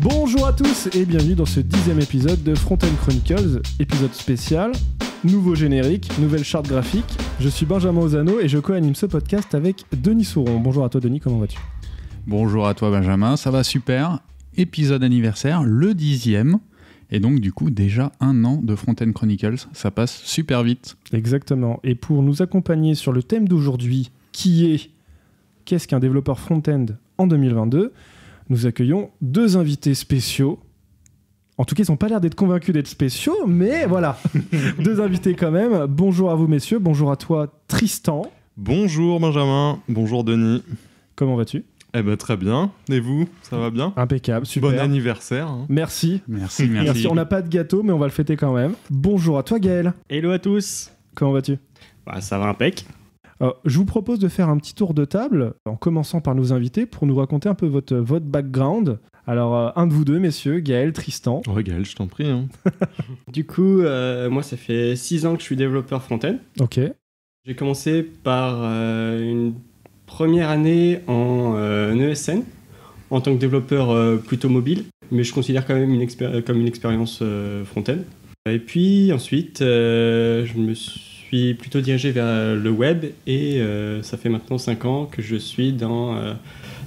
Bonjour à tous et bienvenue dans ce 10e épisode de Front-End Chronicles, épisode spécial, nouveau générique, nouvelle charte graphique. Je suis Benjamin Ozano et je co-anime ce podcast avec Denis Souron. Bonjour à toi Denis, comment vas-tu ? Bonjour à toi Benjamin, ça va super. Épisode anniversaire, le 10e. Et donc du coup déjà 1 an de Front-End Chronicles, ça passe super vite. Exactement. Et pour nous accompagner sur le thème d'aujourd'hui, qui est « Qu'est-ce qu'un développeur front-end en 2022 ?» nous accueillons 2 invités spéciaux. En tout cas, ils n'ont pas l'air d'être convaincus d'être spéciaux, mais voilà, 2 invités quand même. Bonjour à vous messieurs, bonjour à toi Tristan. Bonjour Benjamin, bonjour Denis. Comment vas-tu ? Eh ben très bien, et vous, ça va bien ? Impeccable, super. Bon anniversaire. Hein. Merci. Merci. On n'a pas de gâteau, mais on va le fêter quand même. Bonjour à toi Gaël. Hello à tous. Comment vas-tu ? Ça va impec. Je vous propose de faire un petit tour de table, en commençant par nos invités, pour nous raconter un peu votre background. Alors, un de vous deux, messieurs, Gaël, Tristan. Ouais Gaël, je t'en prie. Hein. Du coup, moi, ça fait 6 ans que je suis développeur front-end. Ok. J'ai commencé par une première année en ESN, en tant que développeur plutôt mobile, mais je considère quand même comme une expérience front-end. Et puis ensuite, je me suis plutôt dirigé vers le web et ça fait maintenant 5 ans que je suis dans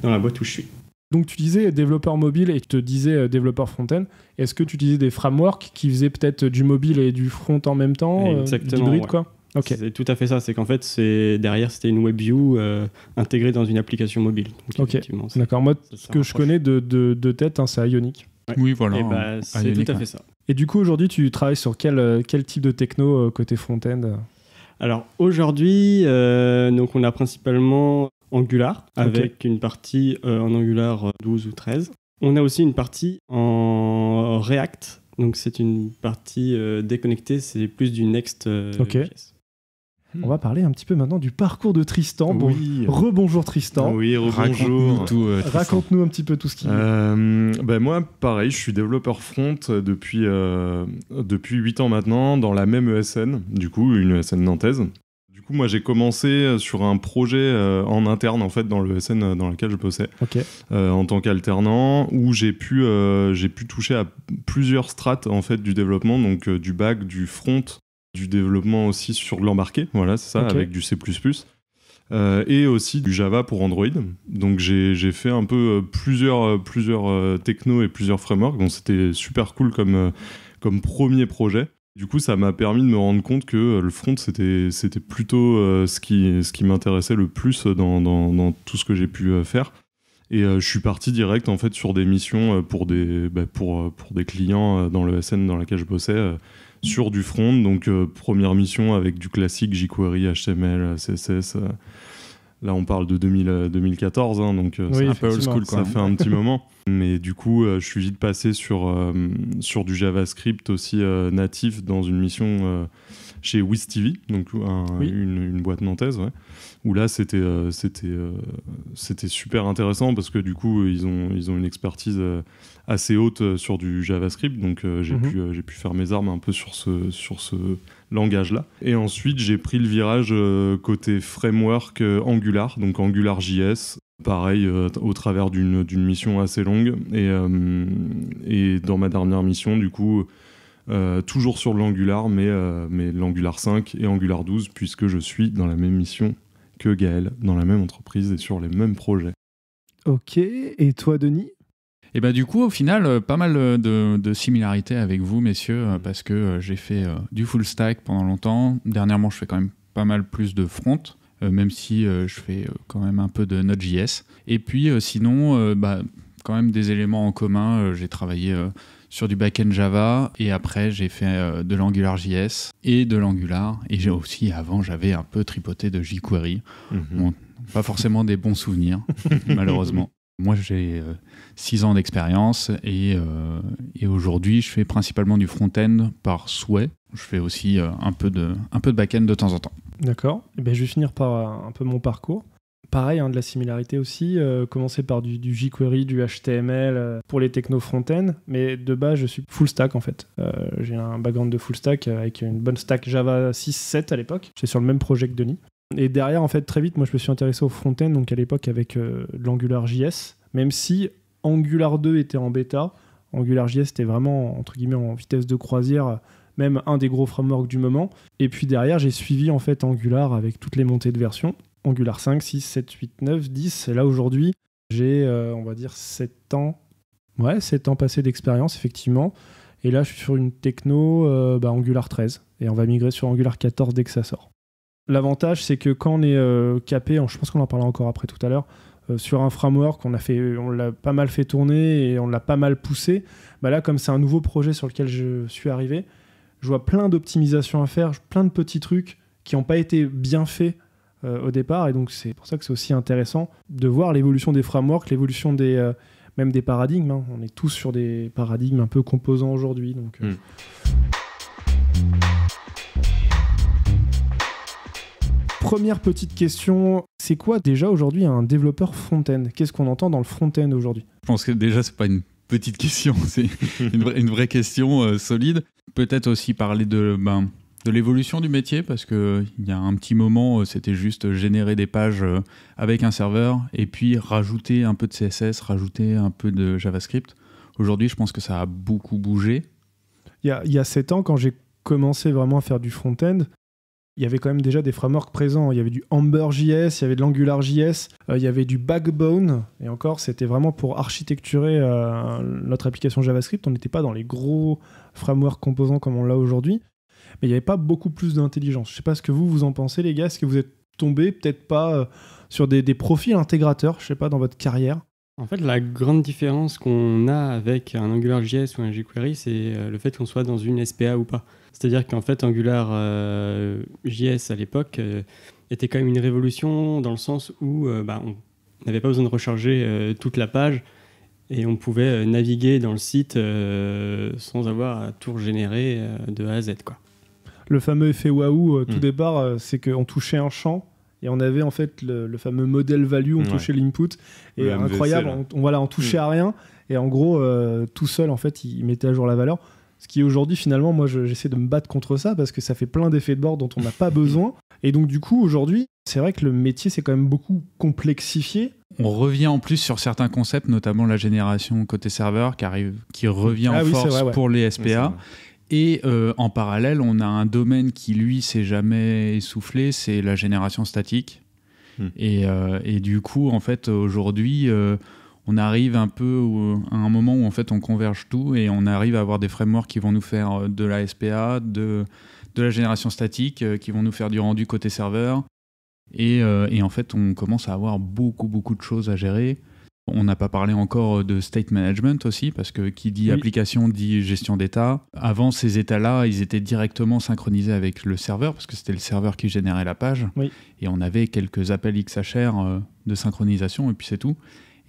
la boîte où je suis. Donc tu disais développeur mobile et tu te disais développeur front-end. Est-ce que tu utilisais des frameworks qui faisaient peut-être du mobile et du front en même temps ? Exactement, d'hybride, ouais. quoi. Ok. C'est tout à fait ça, c'est qu'en fait, derrière, c'était une WebView intégrée dans une application mobile. Donc, Ok, d'accord. Moi, ce que je connais de tête, c'est Ionic. Ouais. Oui, voilà. Et c'est Ionic, tout à fait ça. Et du coup, aujourd'hui, tu travailles sur quel type de techno côté front-end ? Alors aujourd'hui, donc on a principalement Angular, avec une partie en Angular 12 ou 13. On a aussi une partie en React, donc c'est une partie déconnectée, c'est plus du Next.js. On va parler un petit peu maintenant du parcours de Tristan. Oui. Rebonjour Tristan. Oui, Raconte-nous rebonjour. tout. Raconte-nous un petit peu tout ce qui est. Moi, pareil, je suis développeur front depuis 8 ans maintenant, dans la même ESN, du coup, une ESN nantaise. Du coup, moi, j'ai commencé sur un projet en interne, en fait, dans l'ESN dans laquelle je bossais, en tant qu'alternant, où j'ai pu toucher à plusieurs strates, en fait, du développement, donc du back, du front, du développement aussi sur l'embarqué, voilà, c'est ça, avec du C++, et aussi du Java pour Android. Donc j'ai fait un peu plusieurs technos et plusieurs frameworks, donc c'était super cool comme premier projet. Du coup, ça m'a permis de me rendre compte que le front, c'était plutôt ce qui m'intéressait le plus dans tout ce que j'ai pu faire. Et je suis parti direct en fait sur des missions pour des clients dans le SN dans laquelle je bossais, sur du front. Donc première mission avec du classique jQuery, HTML, CSS. Là, on parle de 2014, hein, donc Oui, c'est un peu old school, quoi. ça fait un petit moment. Mais du coup, je suis vite passé sur du JavaScript aussi natif dans une mission chez WizTV, donc une boîte nantaise, ouais, où là c'était super intéressant parce que du coup ils ont une expertise assez haute sur du JavaScript, donc j'ai pu faire mes armes un peu sur ce langage-là. Et ensuite j'ai pris le virage côté framework Angular, donc AngularJS. Pareil, au travers d'une mission assez longue. Et dans ma dernière mission, du coup, toujours sur l'Angular, mais l'Angular 5 et Angular 12, puisque je suis dans la même mission que Gaël, dans la même entreprise et sur les mêmes projets. Ok, et toi Denis ? Et du coup, au final, pas mal de similarités avec vous, messieurs, parce que j'ai fait du full stack pendant longtemps. Dernièrement, je fais quand même pas mal plus de front. Même si je fais quand même un peu de Node.js. Et puis sinon, quand même des éléments en commun. J'ai travaillé sur du back-end Java et après j'ai fait de l'AngularJS et de l'Angular. Et j'ai aussi, avant, j'avais un peu tripoté de jQuery. Bon, pas forcément des bons souvenirs, malheureusement. Moi, j'ai 6 ans d'expérience et aujourd'hui, je fais principalement du front-end par souhait. Je fais aussi un peu de back-end de temps en temps. D'accord. Et je vais finir par un peu mon parcours. Pareil, de la similarité aussi. Commencer par du jQuery, du HTML pour les technos front-end. Mais de base, je suis full stack en fait. J'ai un background de full stack avec une bonne stack Java 6.7 à l'époque. J'étais sur le même projet que Denis. Et derrière, en fait, très vite, moi, je me suis intéressé au front-end, donc à l'époque avec de l'AngularJS. Même si Angular 2 était en bêta, AngularJS était vraiment, entre guillemets, en vitesse de croisière, même un des gros frameworks du moment. Et puis derrière, j'ai suivi en fait Angular avec toutes les montées de version. Angular 5, 6, 7, 8, 9, 10. Et là, aujourd'hui, j'ai, on va dire, 7 ans passés d'expérience, effectivement. Et là, je suis sur une techno Angular 13. Et on va migrer sur Angular 14 dès que ça sort. L'avantage, c'est que quand on est capé, je pense qu'on en parlera encore après tout à l'heure, sur un framework, on l'a pas mal fait tourner et on l'a pas mal poussé. Là, comme c'est un nouveau projet sur lequel je suis arrivé, je vois plein d'optimisations à faire, plein de petits trucs qui n'ont pas été bien faits au départ. Et donc, c'est pour ça que c'est aussi intéressant de voir l'évolution des frameworks, l'évolution même des paradigmes. Hein. On est tous sur des paradigmes un peu composants aujourd'hui. Donc, Première petite question, c'est quoi déjà aujourd'hui un développeur front-end ? Qu'est-ce qu'on entend dans le front-end aujourd'hui ? Je pense que déjà, c'est pas une petite question, c'est une vraie question solide. Peut-être aussi parler de l'évolution du métier, parce qu'il y a un petit moment, c'était juste générer des pages avec un serveur et puis rajouter un peu de CSS, rajouter un peu de JavaScript. Aujourd'hui, je pense que ça a beaucoup bougé. Il y a 7 ans, quand j'ai commencé vraiment à faire du front-end, il y avait quand même déjà des frameworks présents. Il y avait du Ember.js, il y avait de l'AngularJS, il y avait du Backbone. Et encore, c'était vraiment pour architecturer notre application JavaScript. On n'était pas dans les gros frameworks composants comme on l'a aujourd'hui. Mais il n'y avait pas beaucoup plus d'intelligence. Je ne sais pas ce que vous en pensez, les gars. Est-ce que vous êtes tombés, peut-être pas, sur des profils intégrateurs, je ne sais pas, dans votre carrière ? En fait, la grande différence qu'on a avec un AngularJS ou un jQuery, c'est le fait qu'on soit dans une SPA ou pas. C'est-à-dire qu'en fait, AngularJS à l'époque était quand même une révolution dans le sens où on n'avait pas besoin de recharger toute la page et on pouvait naviguer dans le site sans avoir à tout régénérer de A à Z, quoi. Le fameux effet waouh, tout départ, c'est qu'on touchait un champ et on avait en fait le fameux model value, on touchait l'input et le MVC, incroyable, on touchait à rien et en gros, tout seul, en fait, il mettait à jour la valeur. Ce qui aujourd'hui, finalement, moi, j'essaie de me battre contre ça parce que ça fait plein d'effets de bord dont on n'a pas besoin. Et donc, du coup, aujourd'hui, c'est vrai que le métier s'est quand même beaucoup complexifié. On revient en plus sur certains concepts, notamment la génération côté serveur qui revient en force pour les SPA. Et en parallèle, on a un domaine qui, lui, s'est jamais essoufflé, c'est la génération statique. Et du coup, en fait, aujourd'hui... on arrive un peu à un moment où en fait on converge tout et on arrive à avoir des frameworks qui vont nous faire de la SPA, de la génération statique, qui vont nous faire du rendu côté serveur. Et en fait, on commence à avoir beaucoup de choses à gérer. On n'a pas parlé encore de state management aussi, parce que qui dit application dit gestion d'état. Avant, ces états-là, ils étaient directement synchronisés avec le serveur, parce que c'était le serveur qui générait la page. Oui. Et on avait quelques appels XHR de synchronisation, et puis c'est tout.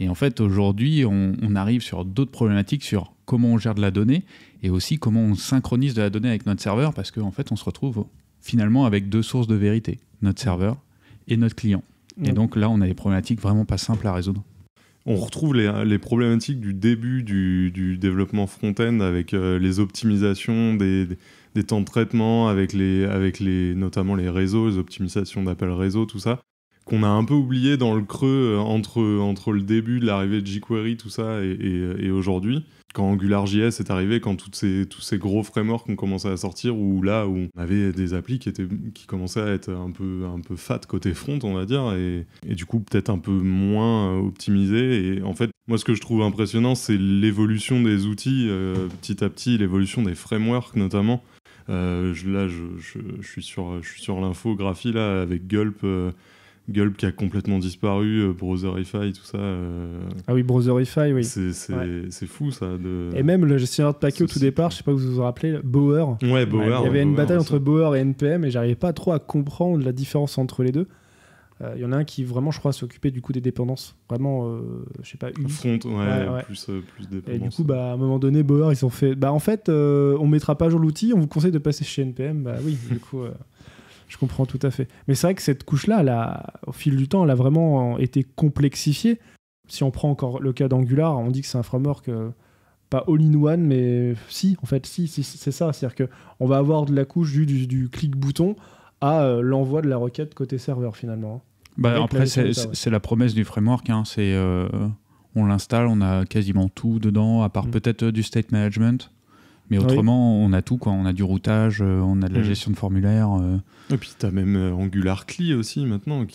Et en fait, aujourd'hui, on arrive sur d'autres problématiques sur comment on gère de la donnée et aussi comment on synchronise de la donnée avec notre serveur, parce qu'en fait, on se retrouve finalement avec 2 sources de vérité, notre serveur et notre client. Et donc là, on a des problématiques vraiment pas simples à résoudre. On retrouve les problématiques du début du développement front-end avec les optimisations des temps de traitement, avec notamment les réseaux, les optimisations d'appels réseau, tout ça, qu'on a un peu oublié dans le creux entre le début de l'arrivée de jQuery, tout ça, et aujourd'hui. Quand AngularJS est arrivé, quand tous ces gros frameworks ont commencé à sortir, où on avait des applis qui commençaient à être un peu fat côté front, on va dire, et du coup peut-être un peu moins optimisés. Et en fait, moi ce que je trouve impressionnant, c'est l'évolution des outils, petit à petit, l'évolution des frameworks notamment. Je suis sur l'infographie là, avec Gulp qui a complètement disparu, Browserify, tout ça. Ah oui, Browserify, oui. C'est fou, ça. Et même le gestionnaire de paquets au tout départ, je sais pas si vous vous rappelez, Bower. Ouais, Bower. Il y avait une bataille entre Bower et NPM et j'arrivais pas trop à comprendre la différence entre les deux. Il y en a un qui vraiment, je crois, s'occupait du coup des dépendances. Vraiment, je sais pas, une. Front, plus dépendance. Et du coup, à un moment donné, Bower, ils ont fait, en fait, on mettra pas à jour l'outil, on vous conseille de passer chez NPM. Bah oui, du coup... Je comprends tout à fait. Mais c'est vrai que cette couche-là, au fil du temps, elle a vraiment été complexifiée. Si on prend encore le cas d'Angular, on dit que c'est un framework pas all-in-one, mais si, en fait, si c'est ça. C'est-à-dire qu'on va avoir de la couche du clic-bouton à l'envoi de la requête côté serveur, finalement. Après, c'est la promesse du framework. On on l'installe, on a quasiment tout dedans, à part peut-être du state management. Mais autrement, on a tout, quoi. On a du routage, on a de la gestion de formulaire. Et puis, tu as même Angular CLI aussi maintenant.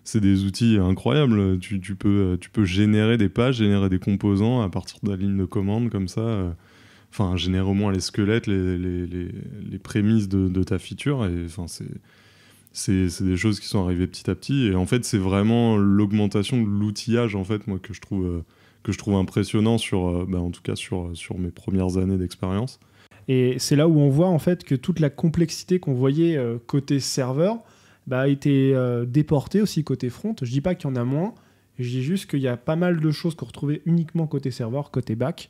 C'est des outils incroyables. Tu peux générer des pages, générer des composants à partir de la ligne de commande comme ça. Générer au moins les squelettes, les prémices de ta feature. Et c'est des choses qui sont arrivées petit à petit. Et en fait, c'est vraiment l'augmentation de l'outillage, en fait, moi, que je trouve impressionnant en tout cas sur mes premières années d'expérience. Et c'est là où on voit en fait que toute la complexité qu'on voyait côté serveur a été déportée aussi côté front. Je dis pas qu'il y en a moins, je dis juste qu'il y a pas mal de choses qu'on retrouvait uniquement côté serveur, côté back,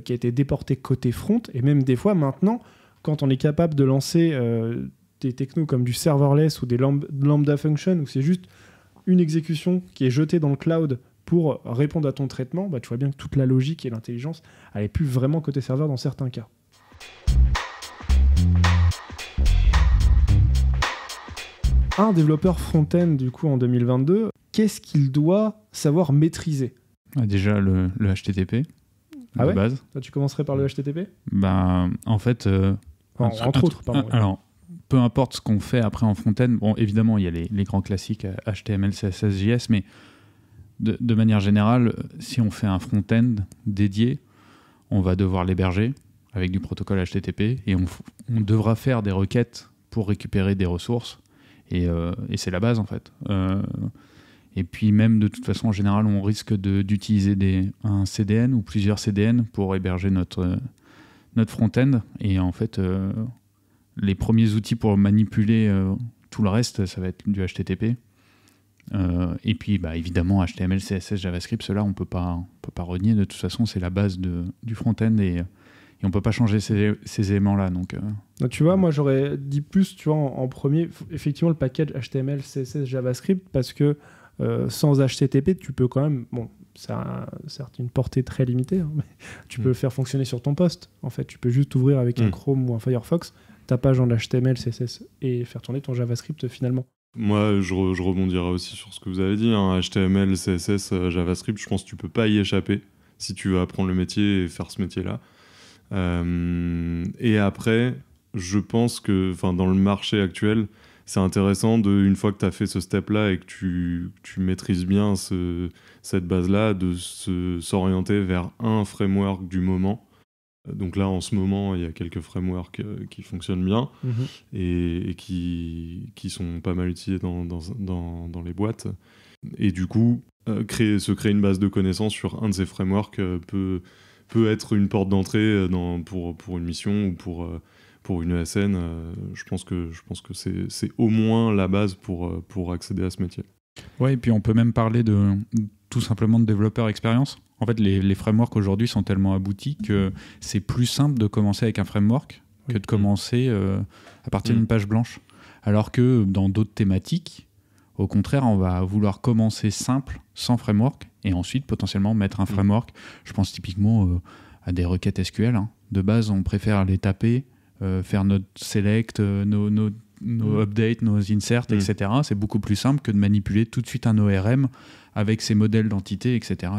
qui a été déporté côté front. Et même des fois maintenant, quand on est capable de lancer des technos comme du serverless ou des lambda functions, où c'est juste une exécution qui est jetée dans le cloud pour répondre à ton traitement, tu vois bien que toute la logique et l'intelligence, elle n'est plus vraiment côté serveur dans certains cas. Un développeur front-end, du coup, en 2022, qu'est-ce qu'il doit savoir maîtriser ? Déjà, le HTTP, de base. Toi, tu commencerais par le HTTP ? En fait... entre autres, pardon. Alors, peu importe ce qu'on fait après en front-end, bon, évidemment, il y a les grands classiques HTML, CSS, JS, mais de manière générale, si on fait un front-end dédié, on va devoir l'héberger avec du protocole HTTP et on devra faire des requêtes pour récupérer des ressources et c'est la base en fait. Et puis même de toute façon en général on risque d'utiliser un CDN ou plusieurs CDN pour héberger notre front-end et en fait les premiers outils pour manipuler tout le reste ça va être du HTTP. Et puis évidemment HTML, CSS, JavaScript, ceux-là on peut pas renier, de toute façon c'est la base du front-end et on peut pas changer ces éléments-là. Donc, tu vois, moi j'aurais dit plus en premier, effectivement le package HTML, CSS, JavaScript, parce que sans HTTP tu peux quand même, bon ça a certes une portée très limitée, hein, mais tu peux le faire fonctionner sur ton poste. En fait tu peux juste ouvrir avec un Chrome ou un Firefox ta page en HTML, CSS et faire tourner ton JavaScript finalement. Moi, je rebondirai aussi sur ce que vous avez dit. HTML, CSS, JavaScript, je pense que tu peux pas y échapper si tu veux apprendre le métier et faire ce métier-là. Et après, je pense que dans le marché actuel, c'est intéressant, une fois que tu as fait ce step-là et que tu maîtrises bien cette base-là, de s'orienter vers un framework du moment. Donc là, en ce moment, il y a quelques frameworks qui fonctionnent bien et qui sont pas mal utilisés dans les boîtes. Et du coup, se créer une base de connaissances sur un de ces frameworks peut être une porte d'entrée pour une mission ou pour une ESN. Je pense que c'est au moins la base pour accéder à ce métier. Ouais, et puis on peut même parler tout simplement de développeur expérience. En fait, les frameworks aujourd'hui sont tellement aboutis que c'est plus simple de commencer avec un framework que de commencer à partir d'une page blanche. Alors que dans d'autres thématiques, au contraire, on va vouloir commencer simple, sans framework, et ensuite potentiellement mettre un framework. Je pense typiquement à des requêtes SQL. De base, on préfère les taper, faire notre select, nos updates, nos inserts, etc. C'est beaucoup plus simple que de manipuler tout de suite un ORM avec ses modèles d'entités, etc.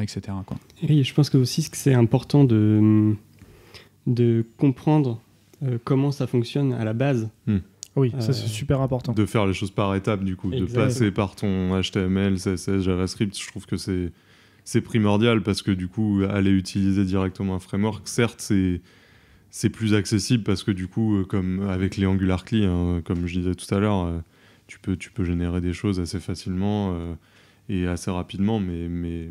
quoi. Et je pense que aussi que c'est important de comprendre comment ça fonctionne à la base. Oui, ça c'est super important. De faire les choses par étapes, du coup. Exactement. De passer par ton HTML, CSS, JavaScript, je trouve que c'est primordial parce que du coup, aller utiliser directement un framework, certes, c'est plus accessible parce que du coup, comme avec les Angular CLI, comme je disais tout à l'heure, tu peux générer des choses assez facilement et assez rapidement, mais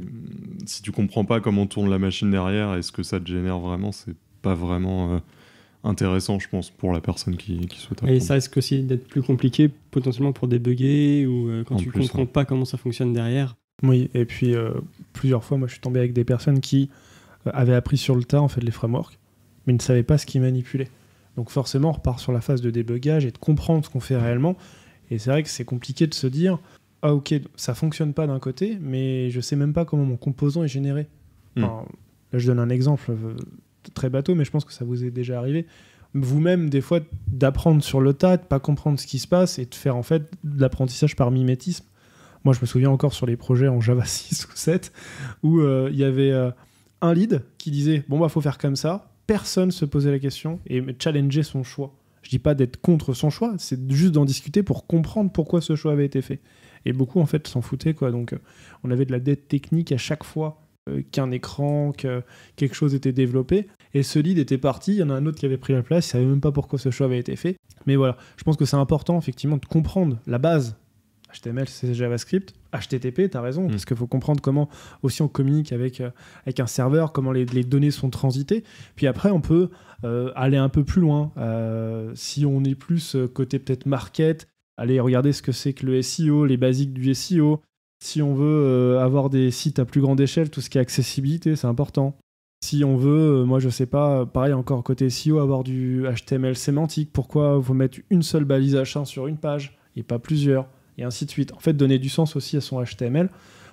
si tu comprends pas comment tourne la machine derrière et ce que ça te génère vraiment, c'est pas vraiment intéressant, je pense, pour la personne qui souhaite apprendre. Et ça risque aussi d'être plus compliqué potentiellement pour débugger ou quand tu comprends pas comment ça fonctionne derrière. Oui, et puis plusieurs fois, moi je suis tombé avec des personnes qui avaient appris sur le tas en fait les frameworks, mais ne savaient pas ce qu'ils manipulaient. Donc forcément, on repart sur la phase de débugage et de comprendre ce qu'on fait réellement. Et c'est vrai que c'est compliqué de se dire « Ah ok, ça fonctionne pas d'un côté, mais je sais même pas comment mon composant est généré. » Enfin, là, je donne un exemple très bateau, mais je pense que ça vous est déjà arrivé. Vous-même, des fois, d'apprendre sur le tas, de pas comprendre ce qui se passe et de faire en fait de l'apprentissage par mimétisme. Moi, je me souviens encore sur les projets en Java 6 ou 7 où il y avait un lead qui disait bon, faut faire comme ça. Personne se posait la question et challengeait son choix. Je dis pas d'être contre son choix, c'est juste d'en discuter pour comprendre pourquoi ce choix avait été fait. Et beaucoup, en fait, s'en foutaient, quoi. Donc, on avait de la dette technique à chaque fois qu'un écran, que quelque chose était développé. Et ce lead était parti, il y en a un autre qui avait pris la place, il savait même pas pourquoi ce choix avait été fait. Mais voilà, je pense que c'est important, effectivement, de comprendre la base. HTML, c'est JavaScript. HTTP, t'as raison, parce qu'il faut comprendre comment aussi on communique avec un serveur, comment les données sont transitées. Puis après, on peut aller un peu plus loin. Si on est plus côté peut-être market, aller regarder ce que c'est que le SEO, les basiques du SEO. Si on veut avoir des sites à plus grande échelle, tout ce qui est accessibilité, c'est important. Si on veut, moi je sais pas, pareil encore côté SEO, avoir du HTML sémantique, pourquoi vous mettre une seule balise H1 sur une page et pas plusieurs, et ainsi de suite. En fait, donner du sens aussi à son HTML,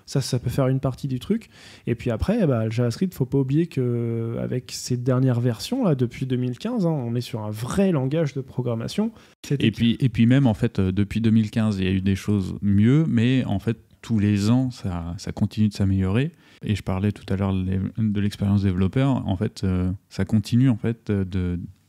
ça peut faire une partie du truc. Et puis après, le JavaScript, faut pas oublier qu'avec ces dernières versions, là, depuis 2015, on est sur un vrai langage de programmation. Et puis même, en fait, depuis 2015, il y a eu des choses mieux, mais en fait, tous les ans, ça continue de s'améliorer. Et je parlais tout à l'heure de l'expérience développeur. En fait, ça continue en fait,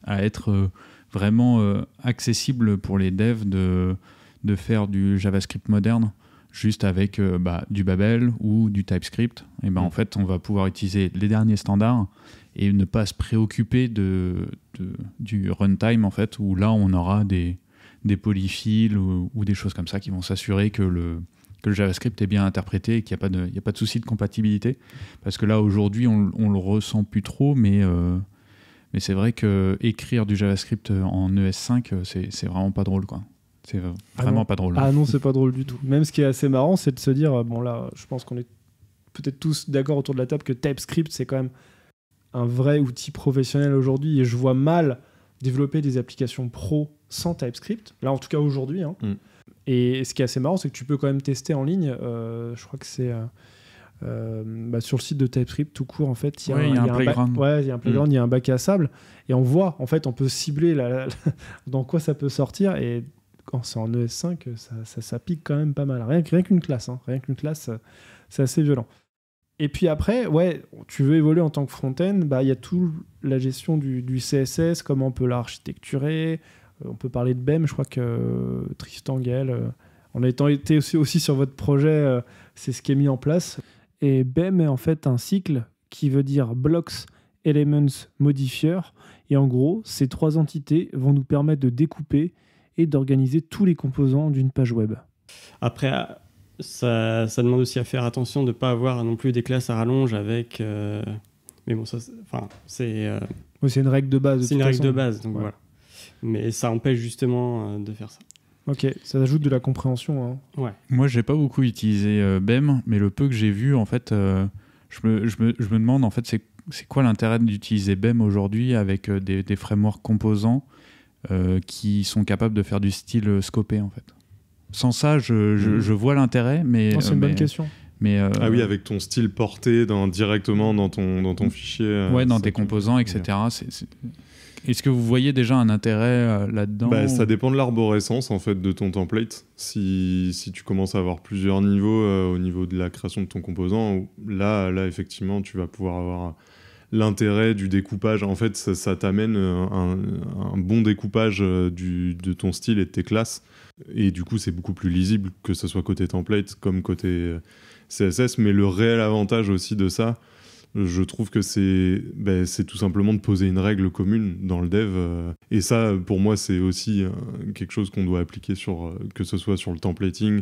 à être vraiment accessible pour les devs de faire du JavaScript moderne, juste avec du Babel ou du TypeScript. Et en fait, on va pouvoir utiliser les derniers standards et ne pas se préoccuper du runtime, en fait, où là, on aura des polyfills ou des choses comme ça qui vont s'assurer que le JavaScript est bien interprété et qu'il n'y a pas de souci de compatibilité. Parce que là, aujourd'hui, on le ressent plus trop, mais c'est vrai qu'écrire du JavaScript en ES5, c'est vraiment pas drôle, quoi. C'est vraiment pas drôle. Ah non, c'est pas drôle du tout. Même ce qui est assez marrant, c'est de se dire, bon là, je pense qu'on est peut-être tous d'accord autour de la table que TypeScript, c'est quand même un vrai outil professionnel aujourd'hui, et je vois mal développer des applications pro sans TypeScript. Là, en tout cas, aujourd'hui, Et ce qui est assez marrant, c'est que tu peux quand même tester en ligne. Je crois que c'est sur le site de TypeScript tout court, en fait. Il y a un playground. Il y a un playground, il y a un bac à sable. Et on voit, en fait, on peut cibler dans quoi ça peut sortir. Et quand c'est en ES5, ça pique quand même pas mal. Rien qu'une classe. Rien qu'une classe, c'est assez violent. Et puis après, tu veux évoluer en tant que front-end, il y a toute la gestion du CSS, comment on peut l'architecturer. On peut parler de BEM, je crois que Tristan, Gaël, en ayant été aussi sur votre projet, c'est ce qui est mis en place. Et BEM est en fait un cycle qui veut dire Blocks, Elements, Modifier. Et en gros, ces 3 entités vont nous permettre de découper et d'organiser tous les composants d'une page web. Après, ça demande aussi à faire attention de ne pas avoir non plus des classes à rallonge avec... Mais bon, c'est une règle de base. C'est une règle de base, donc voilà. Mais ça empêche justement de faire ça. Ok, ça ajoute de la compréhension. Ouais. Moi, j'ai pas beaucoup utilisé BEM, mais le peu que j'ai vu, en fait, je me demande, en fait, c'est quoi l'intérêt d'utiliser BEM aujourd'hui avec des frameworks composants qui sont capables de faire du style scopé, en fait. Sans ça, je vois l'intérêt, mais... C'est une bonne question. Mais ah oui, avec ton style porté directement dans ton fichier. Dans tes composants, etc. Est-ce que vous voyez déjà un intérêt là-dedans Ça dépend de l'arborescence en fait de ton template. Si tu commences à avoir plusieurs niveaux au niveau de la création de ton composant, là effectivement tu vas pouvoir avoir l'intérêt du découpage. En fait, ça t'amène un bon découpage de ton style et de tes classes. Et du coup, c'est beaucoup plus lisible, que ce soit côté template comme côté CSS. Mais le réel avantage aussi de ça, je trouve que c'est tout simplement de poser une règle commune dans le dev. Et ça, pour moi, c'est aussi quelque chose qu'on doit appliquer que ce soit sur le templating,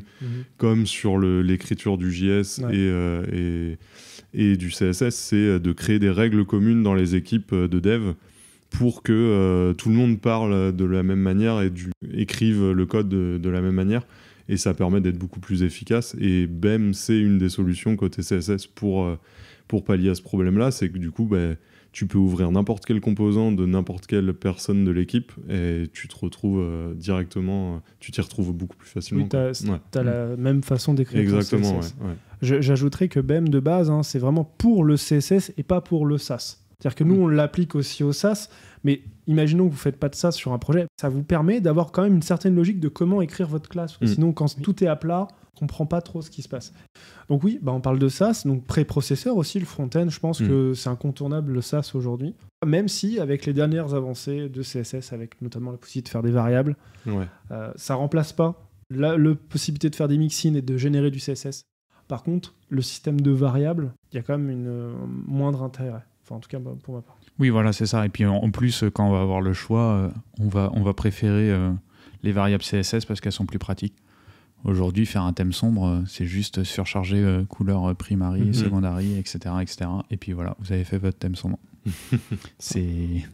comme sur l'écriture du JS et du CSS. C'est de créer des règles communes dans les équipes de dev pour que tout le monde parle de la même manière et écrive le code de la même manière. Et ça permet d'être beaucoup plus efficace. Et BEM, c'est une des solutions côté CSS pour pallier à ce problème-là. C'est que du coup, tu peux ouvrir n'importe quel composant de n'importe quelle personne de l'équipe et tu te retrouves directement, tu t'y retrouves beaucoup plus facilement. Oui, t'as la même façon d'écrire. Exactement, CSS. Ouais. J'ajouterais que BEM de base, c'est vraiment pour le CSS et pas pour le SAS. C'est-à-dire que nous, on l'applique aussi au SAS, mais imaginons que vous ne faites pas de SAS sur un projet. Ça vous permet d'avoir quand même une certaine logique de comment écrire votre classe. Parce que sinon, quand tout est à plat, on comprend pas trop ce qui se passe. Donc oui, on parle de SaaS, donc préprocesseur aussi, le front-end, je pense que c'est incontournable le SaaS aujourd'hui. Même si, avec les dernières avancées de CSS, avec notamment la possibilité de faire des variables, ça remplace pas la possibilité de faire des mixins et de générer du CSS. Par contre, le système de variables, il y a quand même une moindre intérêt. Enfin, en tout cas, pour ma part. Oui, voilà, c'est ça. Et puis en plus, quand on va avoir le choix, on va préférer les variables CSS parce qu'elles sont plus pratiques. Aujourd'hui, faire un thème sombre, c'est juste surcharger couleur primary, secondary, etc., etc. Et puis voilà, vous avez fait votre thème sombre.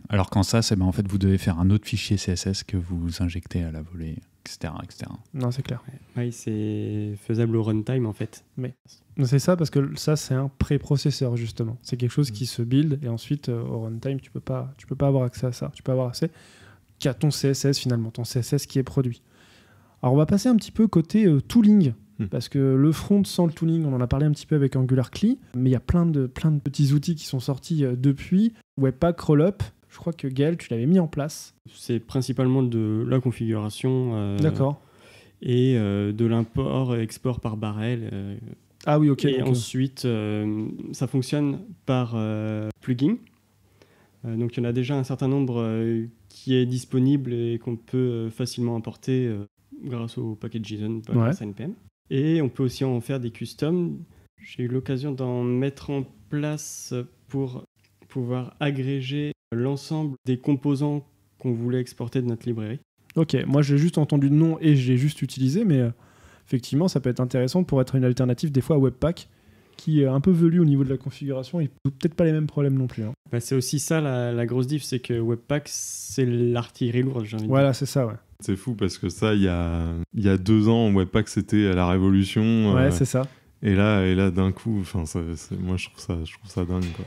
Alors qu'en ça, en fait, vous devez faire un autre fichier CSS que vous injectez à la volée, etc., etc. Non, c'est clair. Oui, c'est faisable au runtime, en fait. Mais c'est ça, parce que ça, c'est un préprocesseur, justement. C'est quelque chose qui se build, et ensuite, au runtime, tu peux pas avoir accès à ça. Tu peux avoir accès qu'à ton CSS, finalement, ton CSS qui est produit. Alors, on va passer un petit peu côté tooling, parce que le front sans le tooling, on en a parlé un petit peu avec Angular CLI, mais il y a plein de petits outils qui sont sortis depuis. Webpack, Rollup, je crois que Gaël, tu l'avais mis en place. C'est principalement de la configuration. D'accord. Et de l'import et export par barrel. Ah oui, ok. Et ensuite, ça fonctionne par plugin. Donc il y en a déjà un certain nombre qui est disponible et qu'on peut facilement importer grâce au package JSON, grâce à NPM. Et on peut aussi en faire des customs. J'ai eu l'occasion d'en mettre en place pour pouvoir agréger l'ensemble des composants qu'on voulait exporter de notre librairie. Ok, moi j'ai juste entendu le nom et je l'ai juste utilisé, mais effectivement ça peut être intéressant pour être une alternative des fois à Webpack, qui est un peu velu au niveau de la configuration et peut-être pas les mêmes problèmes non plus. Hein. C'est aussi ça la grosse diff, c'est que Webpack c'est l'artillerie lourde, j'ai envie de dire. Voilà, c'est ça, ouais. C'est fou parce que ça, il y a 2 ans, Webpack c'était la révolution. Ouais, c'est ça. Et là d'un coup, moi je trouve ça dingue, quoi.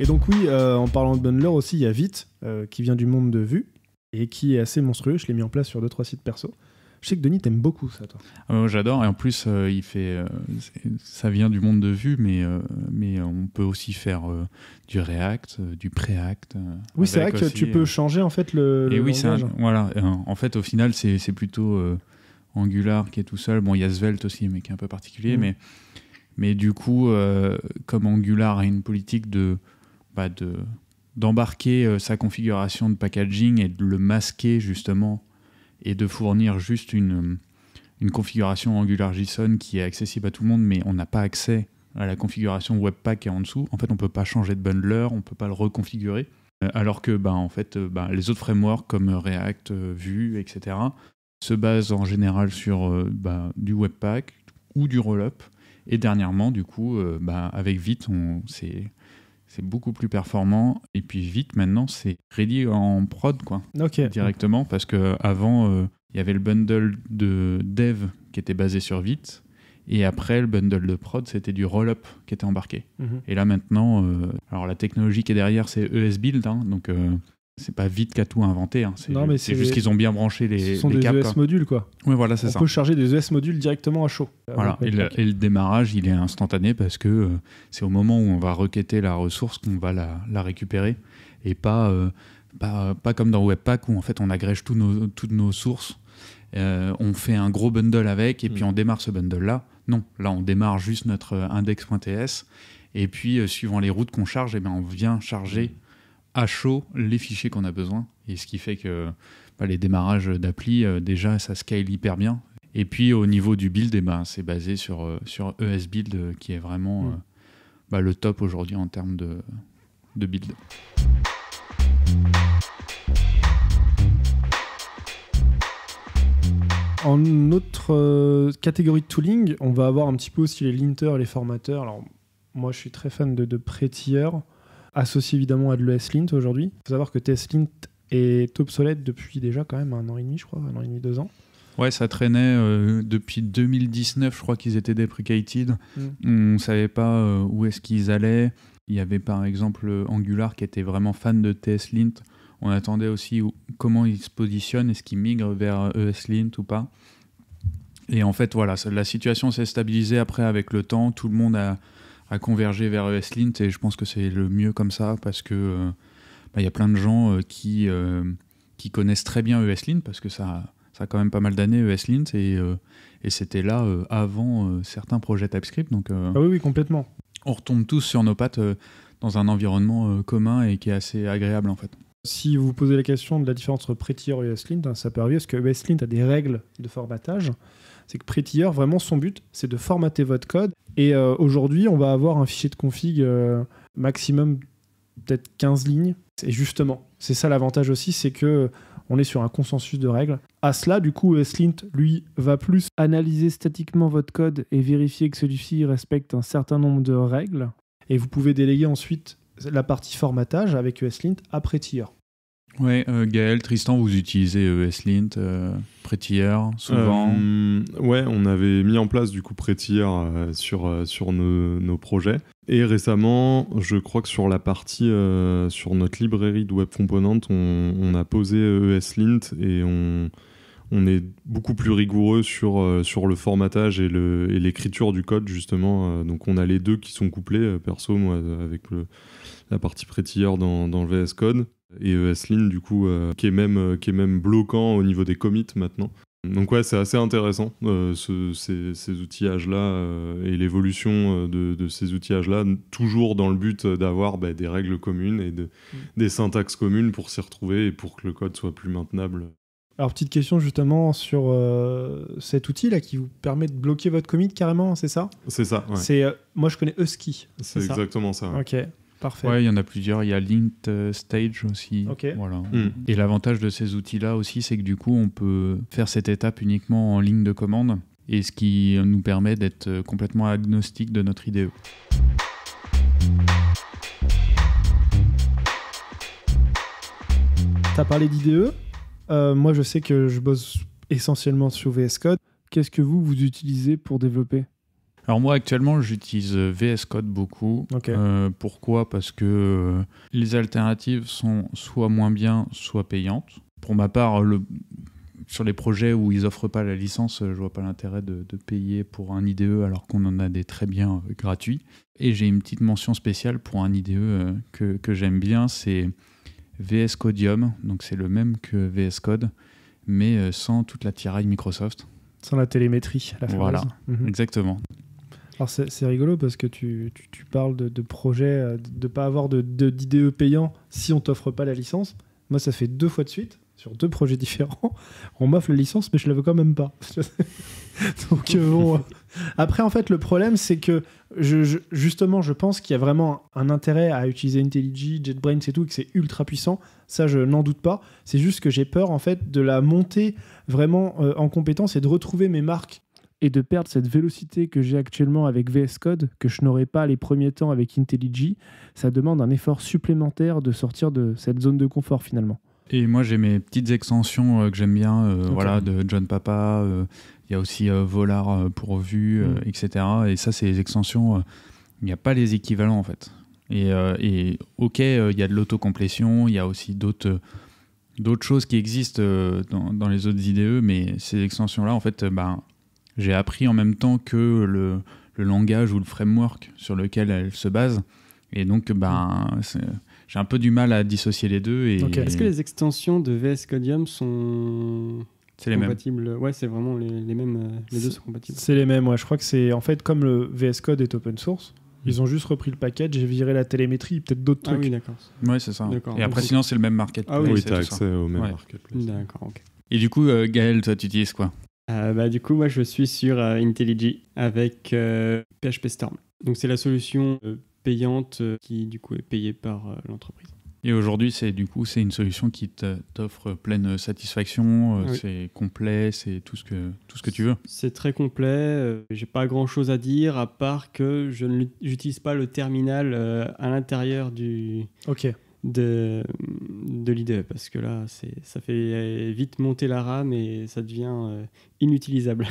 Et donc oui, en parlant de bundler aussi, il y a Vite, qui vient du monde de Vue, et qui est assez monstrueux. Je l'ai mis en place sur 2-3 sites perso. Je sais que Denis, t'aimes beaucoup ça, toi. J'adore, et en plus, ça vient du monde de Vue, mais on peut aussi faire du React, du Preact. Oui, c'est vrai que tu peux changer en fait le et oui, langage. Voilà. En fait, au final, c'est plutôt Angular qui est tout seul. Bon, il y a Svelte aussi, mais qui est un peu particulier. Mais du coup, comme Angular a une politique d'embarquer sa configuration de packaging et de le masquer justement, et de fournir juste une configuration Angular JSON qui est accessible à tout le monde, mais on n'a pas accès à la configuration Webpack qui est en dessous. En fait, on ne peut pas changer de bundler, on ne peut pas le reconfigurer. Alors que les autres frameworks comme React, Vue, etc. se basent en général sur du Webpack ou du Rollup. Et dernièrement, du coup, avec Vite, c'est beaucoup plus performant. Et puis Vite, maintenant, c'est ready en prod, quoi. Okay. Directement, parce qu'avant, il y avait le bundle de dev qui était basé sur Vite. Et après, le bundle de prod, c'était du Rollup qui était embarqué. Et là, maintenant, alors la technologie qui est derrière, c'est ESBuild. Donc, c'est pas Vite qui a tout inventé. Hein. C'est juste qu'ils ont bien branché les câbles. Ce sont des ES modules, quoi. Oui, voilà, c'est ça. On peut charger des ES modules directement à chaud. Voilà. Et le démarrage, il est instantané parce que c'est au moment où on va requêter la ressource qu'on va la récupérer. Et pas comme dans Webpack où en fait on agrège toutes nos sources. On fait un gros bundle avec et puis on démarre ce bundle-là. Non, là on démarre juste notre index.ts et puis suivant les routes qu'on charge, on vient charger à chaud les fichiers qu'on a besoin. Et ce qui fait que les démarrages d'appli, déjà ça scale hyper bien. Et puis au niveau du build, c'est basé sur ESBuild qui est vraiment le top aujourd'hui en termes de build. En autre catégorie de tooling, on va avoir un petit peu aussi les linters et les formateurs. Alors, moi, je suis très fan de Prettier, associé évidemment à de l'ESLint aujourd'hui. Il faut savoir que TSLint est obsolète depuis déjà quand même 1 an et demi, je crois, 1 an et demi, 2 ans. Ouais, ça traînait depuis 2019, je crois qu'ils étaient deprecated. On ne savait pas où est-ce qu'ils allaient. Il y avait par exemple Angular qui était vraiment fan de TSLint. On attendait aussi comment ils se positionnent, est-ce qu'ils migrent vers ESLint ou pas. Et en fait, voilà, la situation s'est stabilisée après avec le temps. Tout le monde a convergé vers ESLint et je pense que c'est le mieux comme ça parce que y a plein de gens qui qui connaissent très bien ESLint, parce que ça a quand même pas mal d'années ESLint, et c'était là avant certains projets TypeScript. Donc, Ah oui, complètement. on retombe tous sur nos pattes dans un environnement commun et qui est assez agréable en fait. Si vous vous posez la question de la différence entre Prettier et ESLint, ça peut arriver parce que ESLint a des règles de formatage. C'est que Prettier, vraiment, son but, c'est de formater votre code. Et aujourd'hui, on va avoir un fichier de config maximum peut-être 15 lignes. Et justement, c'est ça l'avantage aussi, c'est que on est sur un consensus de règles. À cela, du coup, ESLint, lui, va plus analyser statiquement votre code et vérifier que celui-ci respecte un certain nombre de règles. Et vous pouvez déléguer ensuite la partie formatage avec ESLint à Prettier. Ouais, Gaël, Tristan, vous utilisez ESLint, Prettier, souvent. Ouais, on avait mis en place du coup Prettier sur nos projets. Et récemment, je crois que sur la partie, sur notre librairie de Web Component, on a posé ESLint et on est beaucoup plus rigoureux sur le formatage et l'écriture du code justement. Donc on a les deux qui sont couplés, perso moi avec la partie Prettier dans le VS Code. Et ESLint du coup qui est même bloquant au niveau des commits maintenant. Donc ouais, c'est assez intéressant ces outillages-là et l'évolution de ces outillages-là, toujours dans le but d'avoir des règles communes et des syntaxes communes pour s'y retrouver et pour que le code soit plus maintenable. Alors, petite question justement sur cet outil-là qui vous permet de bloquer votre commit carrément, c'est ça ? C'est ça, ouais. Moi, je connais Husky. C'est exactement ça. Ouais. Ok. Parfait. Ouais, il y en a plusieurs. Il y a Linked Stage aussi. Ok. Voilà. Et l'avantage de ces outils-là aussi, c'est que du coup, on peut faire cette étape uniquement en ligne de commande, et ce qui nous permet d'être complètement agnostique de notre IDE. T'as parlé d'IDE. Moi, je sais que je bosse essentiellement sur VS Code. Qu'est-ce que vous utilisez pour développer ? Alors moi, actuellement, j'utilise VS Code beaucoup. Okay. Pourquoi ? Parce que les alternatives sont soit moins bien, soit payantes. Pour ma part, sur les projets où ils offrent pas la licence, je vois pas l'intérêt de payer pour un IDE alors qu'on en a des très bien gratuits. Et j'ai une petite mention spéciale pour un IDE que j'aime bien, c'est VS Codium. Donc c'est le même que VS Code, mais sans toute la tiraille Microsoft. Sans la télémétrie, la fameuse. Voilà, exactement. Alors c'est rigolo parce que tu parles de projets, de ne pas avoir d'IDE payant si on t'offre pas la licence. Moi, ça fait 2 fois de suite, sur 2 projets différents. On m'offre la licence, mais je la veux quand même pas. Donc bon. Après, en fait, le problème, c'est que justement, je pense qu'il y a vraiment un intérêt à utiliser IntelliJ, JetBrains et tout, et que c'est ultra puissant. Ça, je n'en doute pas. C'est juste que j'ai peur, en fait, de la montée vraiment en compétence et de retrouver mes marques et de perdre cette vélocité que j'ai actuellement avec VS Code, que je n'aurais pas les premiers temps avec IntelliJ. Ça demande un effort supplémentaire de sortir de cette zone de confort, finalement. Et moi, j'ai mes petites extensions que j'aime bien, voilà, de John Papa. Il y a aussi Volar pour Vue, etc. Et ça, c'est les extensions. Il n'y a pas les équivalents, en fait. Et OK, il y a de l'autocomplétion. Il y a aussi d'autres choses qui existent dans les autres IDE. Mais ces extensions-là, en fait, j'ai appris en même temps que le langage ou le framework sur lequel elles se basent. Et donc, j'ai un peu du mal à dissocier les deux. Est-ce que les extensions de VS Codium sont compatibles ? Ouais, c'est vraiment les mêmes. Les deux sont compatibles. C'est les mêmes, ouais. Je crois que c'est en fait comme le VS Code est open source. Ils ont juste repris le package et viré la télémétrie, peut-être d'autres trucs. Ah oui, d'accord. Ouais, c'est ça. D'accord. Et après, sinon, c'est le même marketplace. Ah oui, t'as accès au même marketplace. D'accord, ok. Et du coup, Gaël, toi, tu utilises quoi ? Du coup, moi, je suis sur IntelliJ avec PHP Storm. Donc, c'est la solution payante qui, du coup, est payée par l'entreprise. Et aujourd'hui, c'est une solution qui t'offre pleine satisfaction. Oui. C'est complet, c'est tout ce que tu veux. C'est très complet. J'ai pas grand-chose à dire à part que j'utilise pas le terminal à l'intérieur de l'IDE parce que là, ça fait vite monter la RAM et ça devient inutilisable.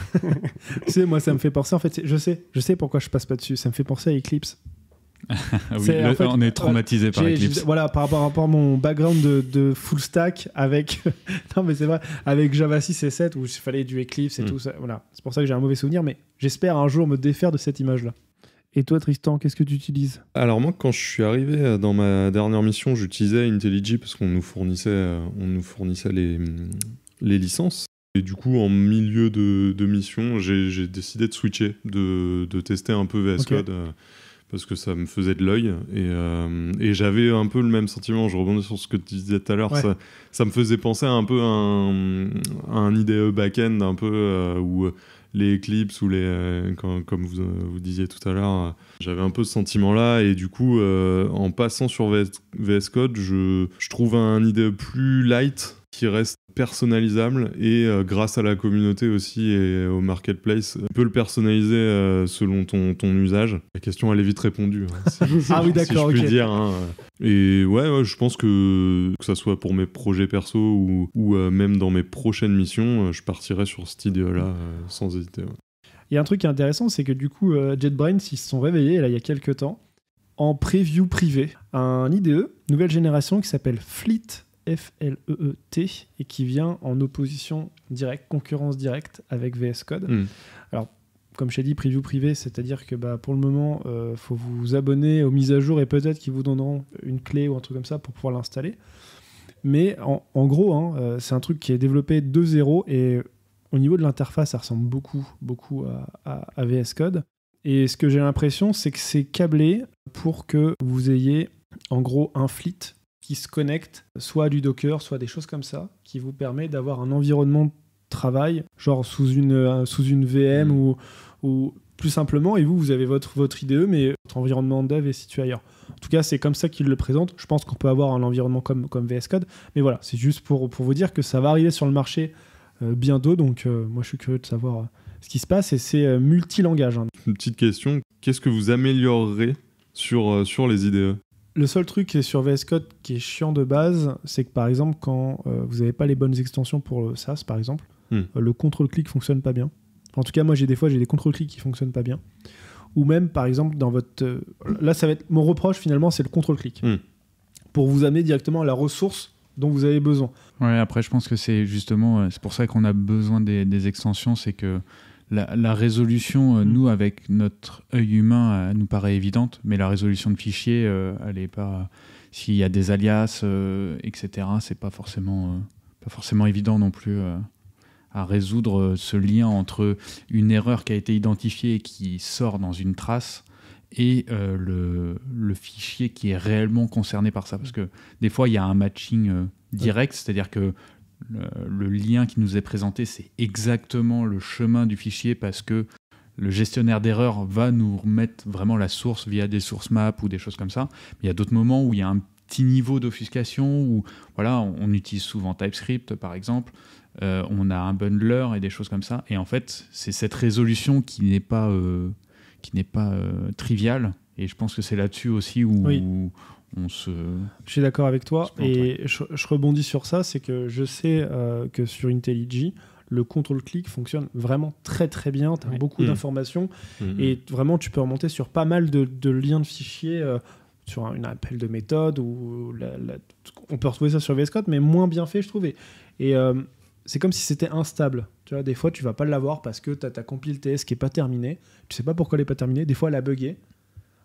Tu sais, moi, ça me fait penser, en fait, je sais pourquoi je passe pas dessus. Ça me fait penser à Eclipse. Oui, on est traumatisé par Eclipse. Voilà, par rapport à mon background de full stack avec non mais c'est vrai, avec Java 6 et 7 où il fallait du Eclipse et tout ça. Voilà, c'est pour ça que j'ai un mauvais souvenir, mais j'espère un jour me défaire de cette image-là. Et toi, Tristan, qu'est-ce que tu utilises ? Alors moi, quand je suis arrivé dans ma dernière mission, j'utilisais IntelliJ parce qu'on nous fournissait les licences. Et du coup, en milieu de mission, j'ai décidé de switcher, de tester un peu VS Code parce que ça me faisait de l'œil. Et j'avais un peu le même sentiment, je rebondis sur ce que tu disais tout à l'heure, ça me faisait penser un peu à un IDE back-end, un peu où les Eclipse ou comme vous disiez tout à l'heure, j'avais un peu ce sentiment-là. Et du coup, en passant sur VS Code, je trouve un IDE plus light qui reste personnalisable et grâce à la communauté aussi et au marketplace, tu peux le personnaliser selon ton usage. La question elle est vite répondue. Ah oui, d'accord, si je puis dire. Et ouais, je pense que ça soit pour mes projets perso ou même dans mes prochaines missions, je partirai sur cette idée-là sans hésiter. Ouais. Il y a un truc qui est intéressant, c'est que du coup, JetBrains, ils se sont réveillés là, il y a quelques temps en preview privé un IDE, nouvelle génération qui s'appelle Fleet, F-L-E-E-T, et qui vient en opposition directe, concurrence directe avec VS Code. Alors, comme je t'ai dit, preview privé, c'est-à-dire que pour le moment, faut vous abonner aux mises à jour et peut-être qu'ils vous donneront une clé ou un truc comme ça pour pouvoir l'installer. Mais en gros, c'est un truc qui est développé de zéro et au niveau de l'interface, ça ressemble beaucoup à VS Code. Et ce que j'ai l'impression, c'est que c'est câblé pour que vous ayez en gros un fleet qui se connecte soit à du Docker, soit des choses comme ça, qui vous permet d'avoir un environnement de travail, genre sous une VM ou plus simplement, et vous avez votre IDE, mais votre environnement de dev est situé ailleurs. En tout cas, c'est comme ça qu'ils le présentent. Je pense qu'on peut avoir un environnement comme VS Code, mais voilà, c'est juste pour vous dire que ça va arriver sur le marché bientôt, donc moi je suis curieux de savoir ce qui se passe, et c'est multilangage. Une petite question, qu'est-ce que vous améliorerez sur les IDE ? Le seul truc sur VS Code qui est chiant de base, c'est que par exemple, quand vous n'avez pas les bonnes extensions pour le SaaS, par exemple, le contrôle-clic ne fonctionne pas bien. En tout cas, moi, j'ai des contrôle-clics qui ne fonctionnent pas bien. Ou même, par exemple, dans votre... là, ça va être mon reproche, finalement, c'est le contrôle-clic. Pour vous amener directement à la ressource dont vous avez besoin. Ouais, après, je pense que c'est justement... c'est pour ça qu'on a besoin des extensions, c'est que la résolution, nous, avec notre œil humain, nous paraît évidente, mais la résolution de fichiers, elle est pas... S'il y a des alias, etc., c'est pas forcément évident non plus à résoudre ce lien entre une erreur qui a été identifiée et qui sort dans une trace et le fichier qui est réellement concerné par ça. Parce que des fois, il y a un matching direct, c'est-à-dire que le lien qui nous est présenté, c'est exactement le chemin du fichier parce que le gestionnaire d'erreurs va nous remettre vraiment la source via des source maps ou des choses comme ça. Mais il y a d'autres moments où il y a un petit niveau d'offuscation où voilà, on utilise souvent TypeScript par exemple, on a un bundler et des choses comme ça. Et en fait, c'est cette résolution qui n'est pas triviale. Et je pense que c'est là-dessus aussi où... Oui. Je suis d'accord avec toi et je rebondis sur ça, c'est que je sais que sur IntelliJ, le contrôle-clic fonctionne vraiment très très bien, tu as beaucoup d'informations et vraiment tu peux remonter sur pas mal de liens de fichiers, sur une appel de méthode, ou on peut retrouver ça sur VS Code, mais moins bien fait je trouve. Et c'est comme si c'était instable. Tu vois, des fois tu vas pas l'avoir parce que tu as ta compile TS qui est pas terminée, tu sais pas pourquoi elle est pas terminée, des fois elle a bugué.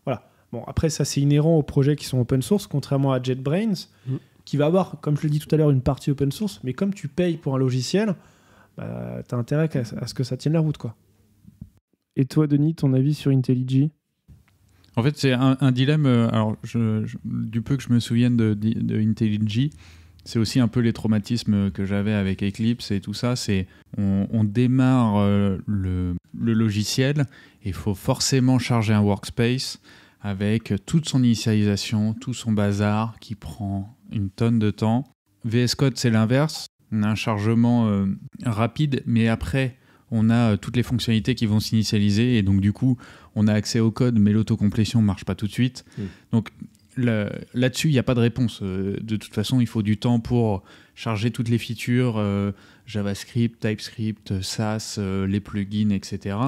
Voilà. Bon, après, ça, c'est inhérent aux projets qui sont open source, contrairement à JetBrains, qui va avoir, comme je l'ai dit tout à l'heure, une partie open source, mais comme tu payes pour un logiciel, tu as intérêt à ce que ça tienne la route, quoi. Et toi, Denis, ton avis sur IntelliJ ? En fait, c'est un dilemme. Alors, du peu que je me souvienne de IntelliJ, c'est aussi un peu les traumatismes que j'avais avec Eclipse et tout ça. C'est on démarre le logiciel et il faut forcément charger un workspace avec toute son initialisation, tout son bazar qui prend une tonne de temps. VS Code, c'est l'inverse. On a un chargement rapide, mais après, on a toutes les fonctionnalités qui vont s'initialiser et donc du coup, on a accès au code, mais l'autocomplétion ne marche pas tout de suite. Donc là-dessus, il n'y a pas de réponse. De toute façon, il faut du temps pour charger toutes les features, JavaScript, TypeScript, Sass, les plugins, etc.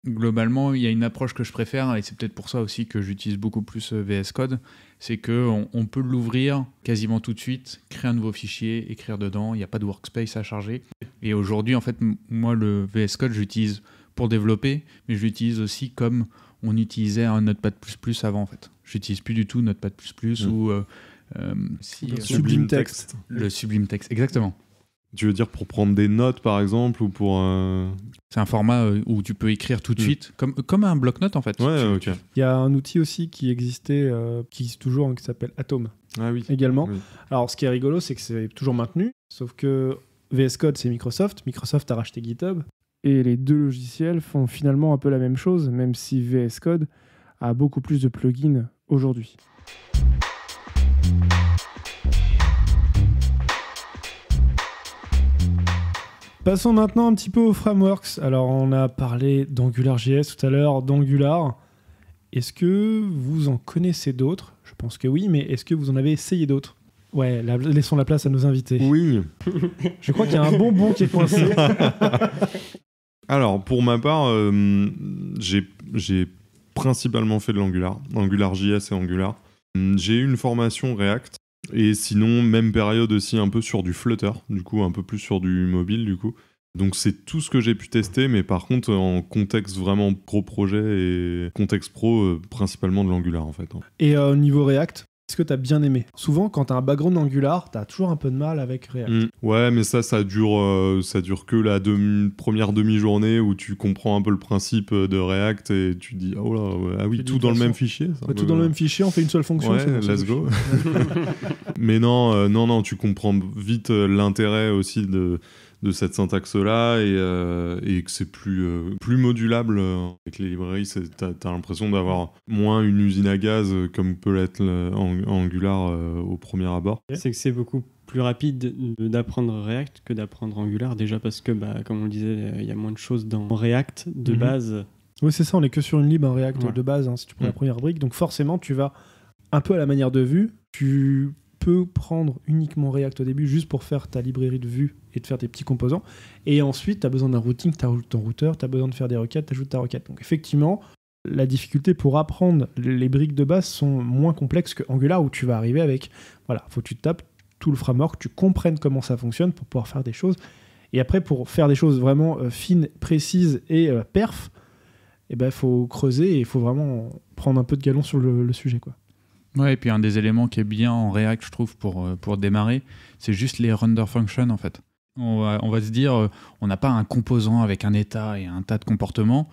Globalement, il y a une approche que je préfère, et c'est peut-être pour ça aussi que j'utilise beaucoup plus VS Code, c'est qu'on peut l'ouvrir quasiment tout de suite, créer un nouveau fichier, écrire dedans, il n'y a pas de workspace à charger. Et aujourd'hui, en fait, moi, le VS Code, j'utilise pour développer, mais je l'utilise aussi comme on utilisait un Notepad++ avant, en fait. J'utilise plus du tout Notepad++ ou Sublime Text. Le Sublime Text, exactement. Tu veux dire pour prendre des notes, par exemple, ou pour... C'est un format où tu peux écrire tout de suite, comme un bloc-notes, en fait. Ouais, ok. Il y a un outil aussi qui existait, qui existe toujours, qui s'appelle Atom Ah oui. également. Oui. Alors, ce qui est rigolo, c'est que c'est toujours maintenu, sauf que VS Code, c'est Microsoft. Microsoft a racheté GitHub. Et les deux logiciels font finalement un peu la même chose, même si VS Code a beaucoup plus de plugins aujourd'hui. Passons maintenant un petit peu aux frameworks. Alors, on a parlé d'AngularJS tout à l'heure, d'Angular. Est-ce que vous en connaissez d'autres ? Je pense que oui, mais est-ce que vous en avez essayé d'autres ? Ouais, laissons la place à nos invités. Oui. Je crois qu'il y a un bonbon qui est coincé. Alors, pour ma part, j'ai principalement fait de l'Angular, AngularJS et Angular. J'ai eu une formation React, et sinon, même période aussi un peu sur du Flutter, du coup, un peu plus sur du mobile, du coup. Donc c'est tout ce que j'ai pu tester, mais par contre, en contexte vraiment gros projet et contexte pro, principalement de l'Angular, en fait. Et au niveau React, est-ce que tu as bien aimé ? Souvent, quand tu as un background Angular, tu as toujours un peu de mal avec React. Ouais, mais ça dure que la première demi-journée où tu comprends un peu le principe de React et tu dis, oh là, ouais, ah oui, tout dans le même fichier. Tout dans le même fichier, on fait une seule fonction. Ouais, let's go. Mais non, tu comprends vite l'intérêt aussi de cette syntaxe-là et que c'est plus modulable avec les librairies. T'as l'impression d'avoir moins une usine à gaz comme peut l'être Angular au premier abord. C'est que c'est beaucoup plus rapide d'apprendre React que d'apprendre Angular, déjà parce que, comme on le disait, il y a moins de choses dans React de base. Oui, c'est ça, on est que sur une lib en React de base, si tu prends la première brique. Donc forcément, tu vas un peu à la manière de Vue. Tu peux prendre uniquement React au début juste pour faire ta librairie de Vue et de faire tes petits composants. Et ensuite, tu as besoin d'un routing, tu ajoutes ton routeur, tu as besoin de faire des requêtes, tu ajoutes ta requête. Donc effectivement, la difficulté pour apprendre les briques de base sont moins complexes que Angular où tu vas arriver avec, voilà, faut que tu tapes tout le framework, tu comprennes comment ça fonctionne pour pouvoir faire des choses. Et après, pour faire des choses vraiment fines, précises et perf, il faut creuser et il faut vraiment prendre un peu de galon sur le sujet, quoi. Ouais, et puis un des éléments qui est bien en React, je trouve, pour démarrer, c'est juste les render functions, en fait. On va se dire, on n'a pas un composant avec un état et un tas de comportements.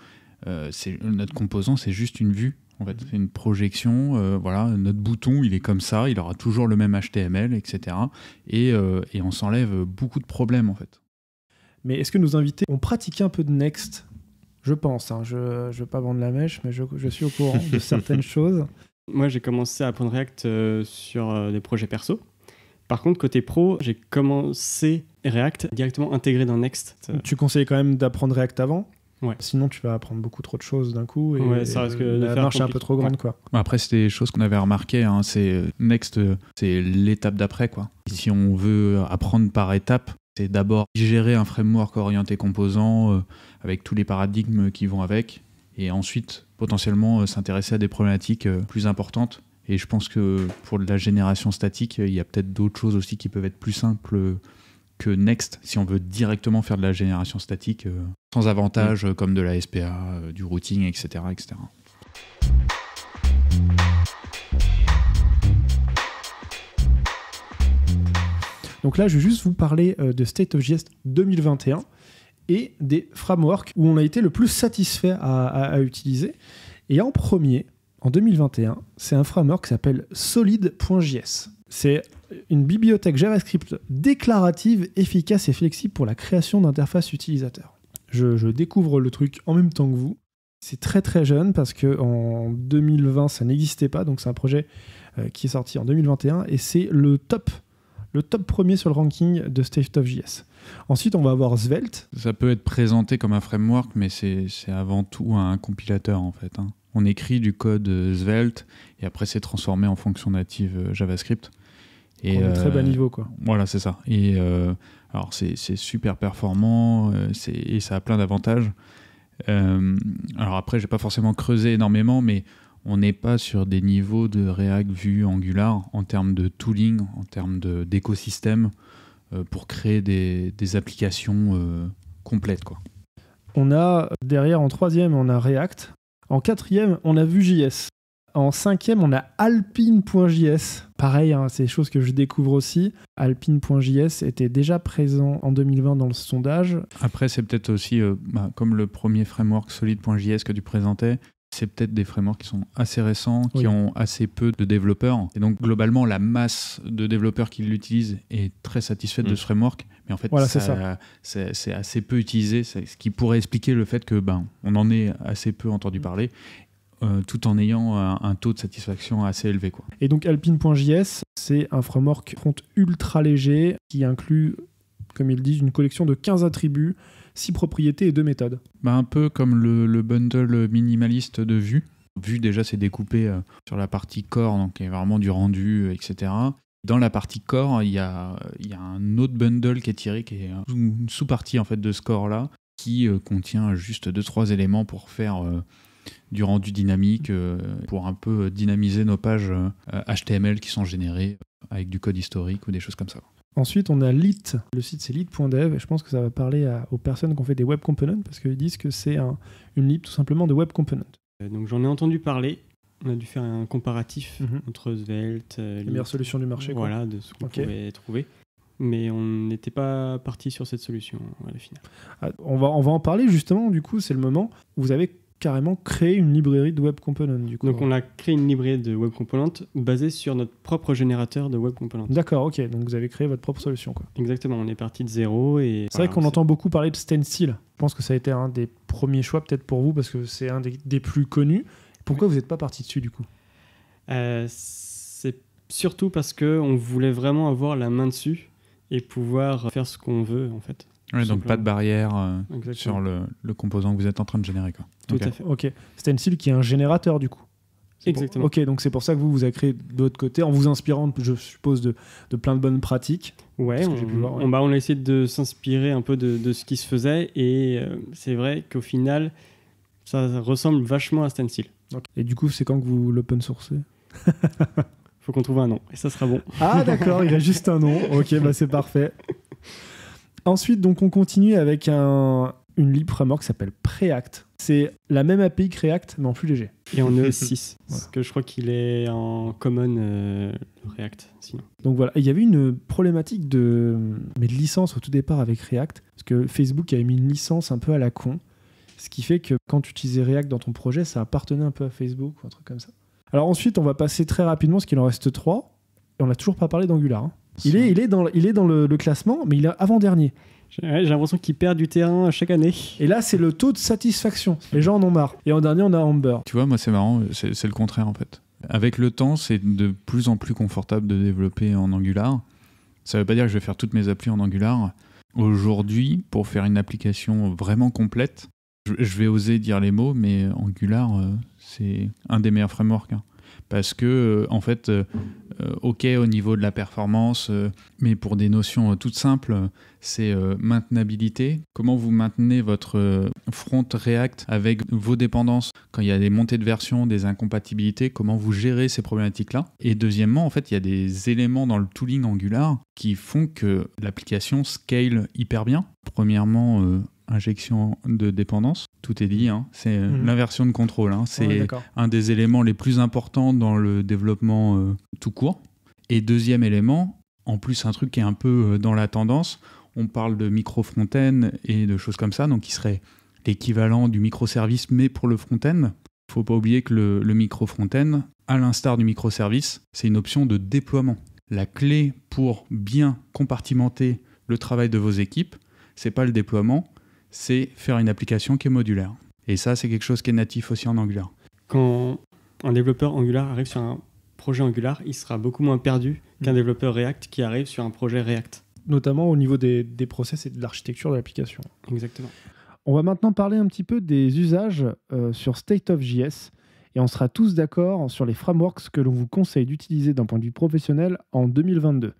Notre composant, c'est juste une vue. En fait, c'est une projection. Voilà, notre bouton, il est comme ça, il aura toujours le même HTML, etc. Et on s'enlève beaucoup de problèmes, en fait. Mais est-ce que nos invités ont pratiqué un peu de Next ? Je pense. Je ne veux pas vendre la mèche, mais je suis au courant de certaines choses. Moi, j'ai commencé à apprendre React sur des projets perso. Par contre, côté pro, j'ai commencé React directement intégré dans Next. Tu conseilles quand même d'apprendre React avant ? Ouais. Sinon, tu vas apprendre beaucoup trop de choses d'un coup. Et ouais, ça risque de la faire marche est un peu trop grande, quoi. Après, c'est des choses qu'on avait remarquées. C'est Next, c'est l'étape d'après, quoi. Si on veut apprendre par étapes, c'est d'abord gérer un framework orienté composant avec tous les paradigmes qui vont avec. Et ensuite, potentiellement, s'intéresser à des problématiques plus importantes. Et je pense que pour de la génération statique, il y a peut-être d'autres choses aussi qui peuvent être plus simples que Next, si on veut directement faire de la génération statique, sans avantage, comme de la SPA, du routing, etc., etc. Donc là, je vais juste vous parler de State of JS 2021 et des frameworks où on a été le plus satisfait à utiliser. Et en premier, en 2021, c'est un framework qui s'appelle solid.js. C'est une bibliothèque JavaScript déclarative, efficace et flexible pour la création d'interfaces utilisateurs. Je découvre le truc en même temps que vous. C'est très très jeune parce qu'en 2020, ça n'existait pas. Donc c'est un projet qui est sorti en 2021 et c'est le top premier sur le ranking de State of JS. Ensuite, on va avoir Svelte. Ça peut être présenté comme un framework, mais c'est avant tout un compilateur, en fait. On écrit du code Svelte, et après, c'est transformé en fonction native JavaScript. Et très bas niveau, quoi. Voilà, c'est ça. Et alors, c'est super performant, et ça a plein d'avantages. Alors après, j'ai pas forcément creusé énormément, mais on n'est pas sur des niveaux de React, Vue, Angular en termes de tooling, en termes d'écosystème pour créer des applications complètes, quoi. On a derrière, en troisième, on a React. En quatrième, on a Vue.js. En cinquième, on a Alpine.js. Pareil, hein, c'est des choses que je découvre aussi. Alpine.js était déjà présent en 2020 dans le sondage. Après, c'est peut-être aussi, comme le premier framework Solid.js que tu présentais, c'est peut-être des frameworks qui sont assez récents, qui ont assez peu de développeurs. Et donc, globalement, la masse de développeurs qui l'utilisent est très satisfaite de ce framework. Mais en fait, voilà, c'est assez peu utilisé, ce qui pourrait expliquer le fait que on en ait assez peu entendu parler, tout en ayant un taux de satisfaction assez élevé, quoi. Et donc, Alpine.js, c'est un framework front ultra léger qui inclut, comme ils disent, une collection de 15 attributs, 6 propriétés et 2 méthodes. Un peu comme le bundle minimaliste de Vue. Vue, déjà, c'est découpé sur la partie core, donc il y a vraiment du rendu, etc. Dans la partie core, il y a un autre bundle qui est tiré, qui est une sous-partie en fait, de ce core-là, qui contient juste 2-3 éléments pour faire du rendu dynamique, pour un peu dynamiser nos pages HTML qui sont générées avec du code historique ou des choses comme ça. Ensuite, on a Lit. Le site, c'est lit.dev. Et je pense que ça va parler aux personnes qui ont fait des web components parce qu'ils disent que c'est une lib tout simplement de web component. Donc, j'en ai entendu parler. On a dû faire un comparatif entre Svelte, les meilleures solutions du marché. Voilà, de ce qu'on pouvait trouver. Mais on n'était pas parti sur cette solution à la finale. On va en parler justement. Du coup, c'est le moment où vous avez carrément créé une librairie de web components. Du coup. Donc on a créé une librairie de web components basée sur notre propre générateur de web components. D'accord, ok. Donc vous avez créé votre propre solution, quoi. Exactement, on est parti de zéro. Et c'est vrai qu'on entend beaucoup parler de Stencil. Je pense que ça a été un des premiers choix peut-être pour vous parce que c'est un des plus connus. Pourquoi vous n'êtes pas parti dessus du coup ? C'est surtout parce qu'on voulait vraiment avoir la main dessus et pouvoir faire ce qu'on veut en fait. Ouais, donc pas de barrière sur le composant que vous êtes en train de générer, quoi. Tout à fait. Ok. Stencil qui est un générateur du coup. Exactement. Ok, donc c'est pour ça que vous avez créé de votre côté, en vous inspirant, je suppose, de plein de bonnes pratiques. Ouais, on a essayé de s'inspirer un peu de ce qui se faisait et c'est vrai qu'au final, ça ressemble vachement à Stencil. Okay. Et du coup, c'est quand que vous l'open sourcez ? Faut qu'on trouve un nom et ça sera bon. Ah d'accord, il a juste un nom. Ok, c'est parfait. Ensuite, donc, on continue avec une lib framework qui s'appelle Preact. C'est la même API que React, mais en plus léger. Et en ES6, parce que je crois qu'il est en common React, sinon. Donc voilà, il y avait une problématique de licence au tout départ avec React, parce que Facebook avait mis une licence un peu à la con, ce qui fait que quand tu utilisais React dans ton projet, ça appartenait un peu à Facebook ou un truc comme ça. Alors ensuite, on va passer très rapidement, parce qu'il en reste 3, et on n'a toujours pas parlé d'Angular. Il est dans le classement, mais il est avant-dernier. J'ai l'impression qu'il perd du terrain chaque année. Et là, c'est le taux de satisfaction. Les gens en ont marre. Et en dernier, on a Amber. Tu vois, moi, c'est marrant. C'est le contraire, en fait. Avec le temps, c'est de plus en plus confortable de développer en Angular. Ça ne veut pas dire que je vais faire toutes mes applis en Angular. Aujourd'hui, pour faire une application vraiment complète, je vais oser dire les mots, mais Angular, c'est un des meilleurs frameworks. Parce que, en fait, ok au niveau de la performance, mais pour des notions toutes simples, c'est maintenabilité. Comment vous maintenez votre front React avec vos dépendances quand il y a des montées de version, des incompatibilités, comment vous gérez ces problématiques-là. Et deuxièmement, en fait, il y a des éléments dans le tooling Angular qui font que l'application scale hyper bien. Premièrement, injection de dépendance, tout est dit, c'est l'inversion de contrôle, c'est un des éléments les plus importants dans le développement tout court. Et deuxième élément, en plus un truc qui est un peu dans la tendance, on parle de micro-front-end et de choses comme ça, donc qui serait l'équivalent du microservice mais pour le front-end. Il ne faut pas oublier que le micro-front-end, à l'instar du microservice, c'est une option de déploiement. La clé pour bien compartimenter le travail de vos équipes, c'est pas le déploiement, c'est faire une application qui est modulaire. Et ça, c'est quelque chose qui est natif aussi en Angular. Quand un développeur Angular arrive sur un projet Angular, il sera beaucoup moins perdu qu'un développeur React qui arrive sur un projet React. Notamment au niveau des process et de l'architecture de l'application. Exactement. On va maintenant parler un petit peu des usages sur State of JS. Et on sera tous d'accord sur les frameworks que l'on vous conseille d'utiliser d'un point de vue professionnel en 2022.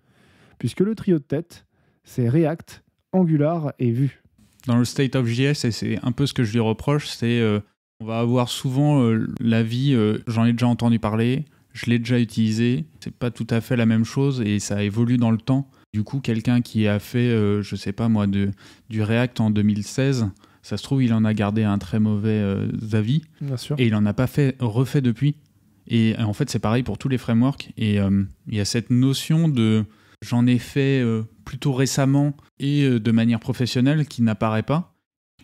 Puisque le trio de tête, c'est React, Angular et Vue. Dans le State of JS, et c'est un peu ce que je lui reproche, c'est on va avoir souvent l'avis j'en ai déjà entendu parler, je l'ai déjà utilisé, c'est pas tout à fait la même chose et ça évolue dans le temps. Du coup, quelqu'un qui a fait, je sais pas moi, du React en 2016 Ça se trouve, il en a gardé un très mauvais avis Bien sûr. et il n'en a pas refait depuis. Et en fait, c'est pareil pour tous les frameworks. Et il y a cette notion de j'en ai fait plutôt récemment et de manière professionnelle qui n'apparaît pas.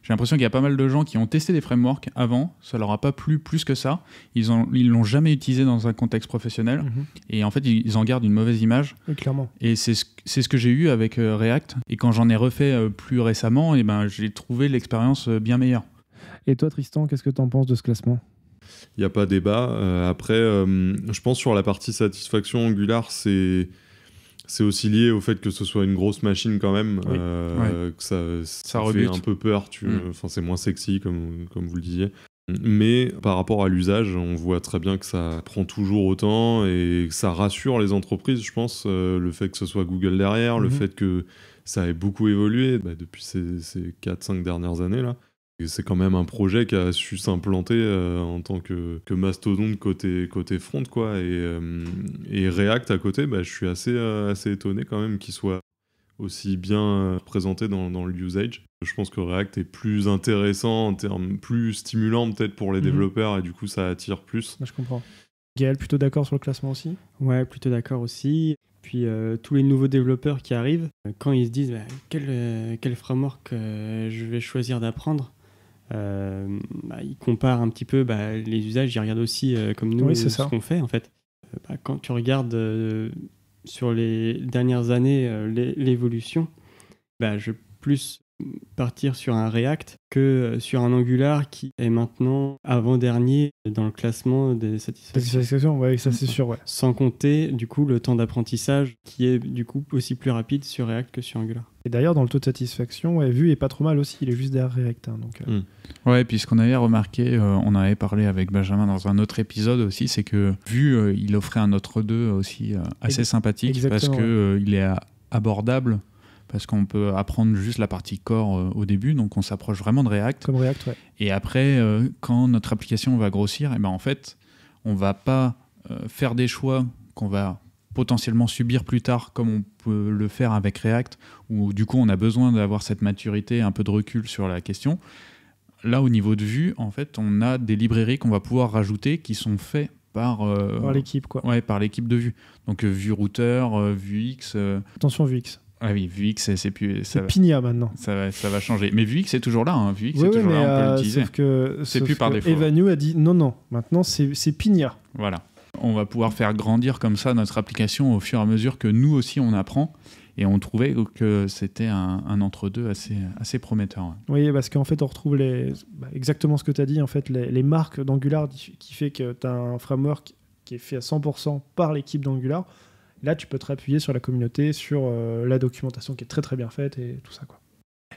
J'ai l'impression qu'il y a pas mal de gens qui ont testé des frameworks avant, ça leur a pas plu plus que ça. Ils l'ont jamais utilisé dans un contexte professionnel. Et en fait, ils en gardent une mauvaise image. Oui, clairement. Et c'est ce que j'ai eu avec React. Et quand j'en ai refait plus récemment, et ben, j'ai trouvé l'expérience bien meilleure. Et toi, Tristan, qu'est-ce que tu en penses de ce classement ? Il n'y a pas débat. Après, je pense sur la partie satisfaction Angular, c'est aussi lié au fait que ce soit une grosse machine quand même, Oui. que ça fait rebute. un peu peur. Enfin, c'est moins sexy, comme vous le disiez. Mais par rapport à l'usage, on voit très bien que ça prend toujours autant et que ça rassure les entreprises, je pense. Le fait que ce soit Google derrière, le fait que ça ait beaucoup évolué depuis ces 4-5 dernières années là. Et c'est quand même un projet qui a su s'implanter en tant que mastodonte côté front, quoi. Et React à côté, je suis assez étonné quand même qu'il soit aussi bien présenté dans le usage. Je pense que React est plus intéressant en termes plus stimulant peut-être pour les développeurs et du coup ça attire plus. Je comprends. Gaël, plutôt d'accord sur le classement aussi ? Ouais, plutôt d'accord aussi. Puis tous les nouveaux développeurs qui arrivent, quand ils se disent quel framework je vais choisir d'apprendre, ils comparent un petit peu les usages, ils regardent aussi comme nous ce qu'on fait en fait. Quand tu regardes sur les dernières années l'évolution, je vais plus partir sur un React que sur un Angular qui est maintenant avant-dernier dans le classement des satisfactions. Ouais, ça c'est sûr, ouais. Sans compter du coup le temps d'apprentissage qui est du coup aussi plus rapide sur React que sur Angular. Et d'ailleurs dans le taux de satisfaction, Vue est pas trop mal aussi, il est juste derrière React. Donc, Ouais, puis ce qu'on avait remarqué, on avait parlé avec Benjamin dans un autre épisode aussi, c'est que Vue, il offrait un autre 2 aussi assez sympathique. Exactement, parce qu'il est abordable. Parce qu'on peut apprendre juste la partie core au début, donc on s'approche vraiment de React. Comme React, ouais. Et après, quand notre application va grossir, en fait, on va pas faire des choix qu'on va potentiellement subir plus tard, comme on peut le faire avec React, où du coup on a besoin d'avoir cette maturité, un peu de recul sur la question. Là, au niveau de Vue, en fait, on a des librairies qu'on va pouvoir rajouter qui sont faites par l'équipe, quoi. Ouais, par l'équipe de Vue. Donc Vue Router, Vuex. Attention Vuex. Ah oui, Vuex, c'est plus. C'est Pinia maintenant. Ça va changer. Mais Vuex, c'est toujours là. Hein. Vuex, c'est toujours là, on peut l'utiliser. C'est plus par défaut. Evanew a dit non, maintenant c'est Pinia. Voilà. On va pouvoir faire grandir comme ça notre application au fur et à mesure que nous aussi on apprend. Et on trouvait que c'était un entre-deux assez prometteur. Ouais. Oui, parce qu'en fait, on retrouve exactement ce que tu as dit, en fait, les marques d'Angular qui fait que tu as un framework qui est fait à 100% par l'équipe d'Angular. Là, tu peux te appuyer sur la communauté, sur la documentation qui est très très bien faite et tout ça, quoi.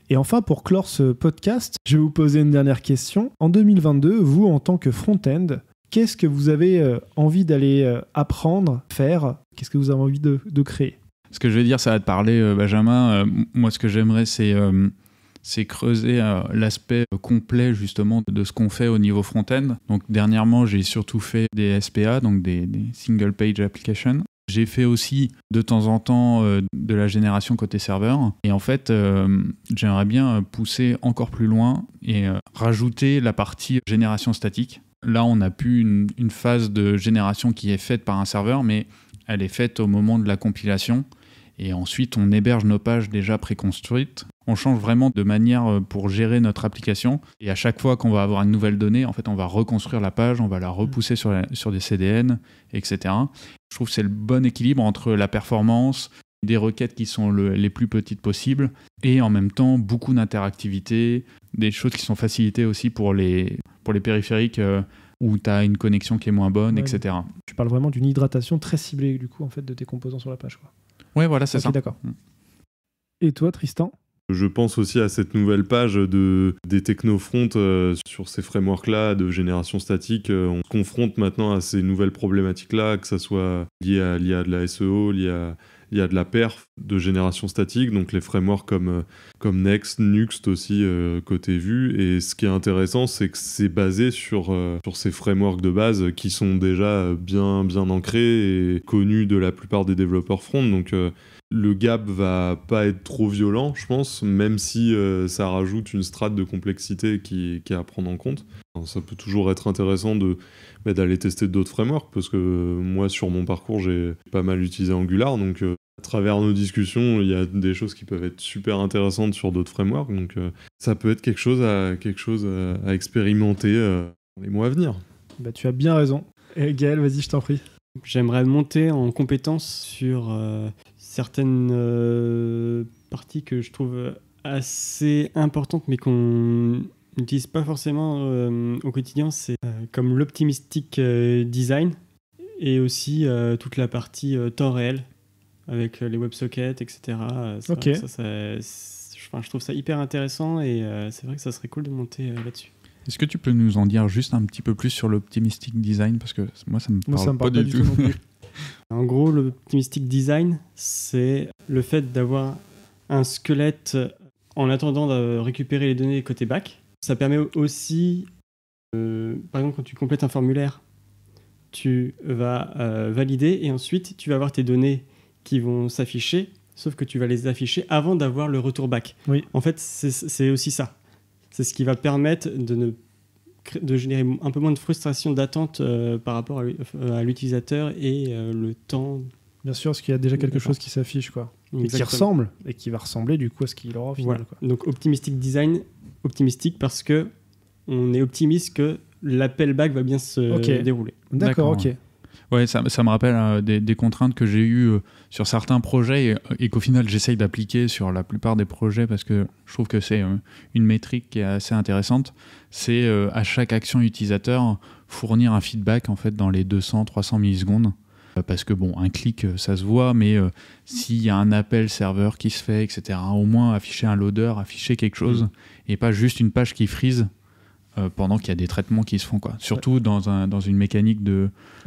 Et enfin, pour clore ce podcast, je vais vous poser une dernière question. En 2022, vous, en tant que front-end, qu'est-ce que vous avez envie d'aller apprendre, faire ? Qu'est-ce que vous avez envie de créer ? Ce que je vais dire, ça va te parler, Benjamin. Moi, ce que j'aimerais, c'est creuser l'aspect complet justement de ce qu'on fait au niveau front-end. Donc dernièrement, j'ai surtout fait des SPA, donc des Single Page Applications. J'ai fait aussi de temps en temps de la génération côté serveur. Et en fait, j'aimerais bien pousser encore plus loin et rajouter la partie génération statique. Là, on n'a plus une phase de génération qui est faite par un serveur, mais elle est faite au moment de la compilation. Et ensuite, on héberge nos pages déjà préconstruites. On change vraiment de manière pour gérer notre application. Et à chaque fois qu'on va avoir une nouvelle donnée, en fait, on va reconstruire la page, on va la repousser sur des CDN, etc. Je trouve que c'est le bon équilibre entre la performance, des requêtes qui sont les plus petites possibles, et en même temps, beaucoup d'interactivité, des choses qui sont facilitées aussi pour les périphériques où tu as une connexion qui est moins bonne, etc. Tu parles vraiment d'une hydratation très ciblée, du coup, en fait, de tes composants sur la page, quoi. Ouais, voilà, c'est ça. D'accord. Et toi, Tristan ? Je pense aussi à cette nouvelle page des technofronts sur ces frameworks-là de génération statique. On se confronte maintenant à ces nouvelles problématiques-là, que ça soit lié à de la SEO, lié à de la perf de génération statique, donc les frameworks comme Next, Nuxt aussi côté Vue. Et ce qui est intéressant, c'est que c'est basé sur ces frameworks de base qui sont déjà bien ancrés et connus de la plupart des développeurs front. Donc le gap va pas être trop violent, je pense, même si ça rajoute une strate de complexité qui est à prendre en compte. Alors, ça peut toujours être intéressant d'aller tester d'autres frameworks, parce que moi, sur mon parcours, j'ai pas mal utilisé Angular, donc à travers nos discussions, il y a des choses qui peuvent être super intéressantes sur d'autres frameworks, donc ça peut être quelque chose à expérimenter dans les mois à venir. Bah, tu as bien raison. Et Gaël, vas-y, je t'en prie. J'aimerais monter en compétence sur certaines parties que je trouve assez importantes, mais qu'on n'utilise pas forcément au quotidien. C'est comme l'optimistic design et aussi toute la partie temps réel avec les WebSockets, etc. Ok. Je trouve ça hyper intéressant et c'est vrai que ça serait cool de monter là-dessus. Est-ce que tu peux nous en dire juste un petit peu plus sur l'optimistic design? Parce que moi, ça me parle pas du tout. Non plus. En gros, l'optimistic design, c'est le fait d'avoir un squelette en attendant de récupérer les données côté back. Ça permet aussi, par exemple, quand tu complètes un formulaire, tu vas valider et ensuite tu vas avoir tes données qui vont s'afficher, sauf que tu vas les afficher avant d'avoir le retour back. Oui. En fait, c'est aussi ça. C'est ce qui va permettre de générer un peu moins de frustration d'attente par rapport à l'utilisateur et le temps. Bien sûr, parce qu'il y a déjà quelque chose qui s'affiche, quoi. Et qui ressemble, et qui va ressembler du coup à ce qu'il aura au final. Voilà. Quoi. Donc optimistic design, optimistique parce que on est optimiste que l'appel back va bien se dérouler. D'accord, ok. Ouais, ça me rappelle des contraintes que j'ai eues sur certains projets et qu'au final j'essaye d'appliquer sur la plupart des projets parce que je trouve que c'est une métrique qui est assez intéressante. C'est à chaque action utilisateur fournir un feedback en fait dans les 200-300 millisecondes. Parce que bon, un clic ça se voit, mais s'il y a un appel serveur qui se fait, etc., au moins afficher un loader, afficher quelque chose et pas juste une page qui freeze. Pendant qu'il y a des traitements qui se font, quoi. Surtout dans une mécanique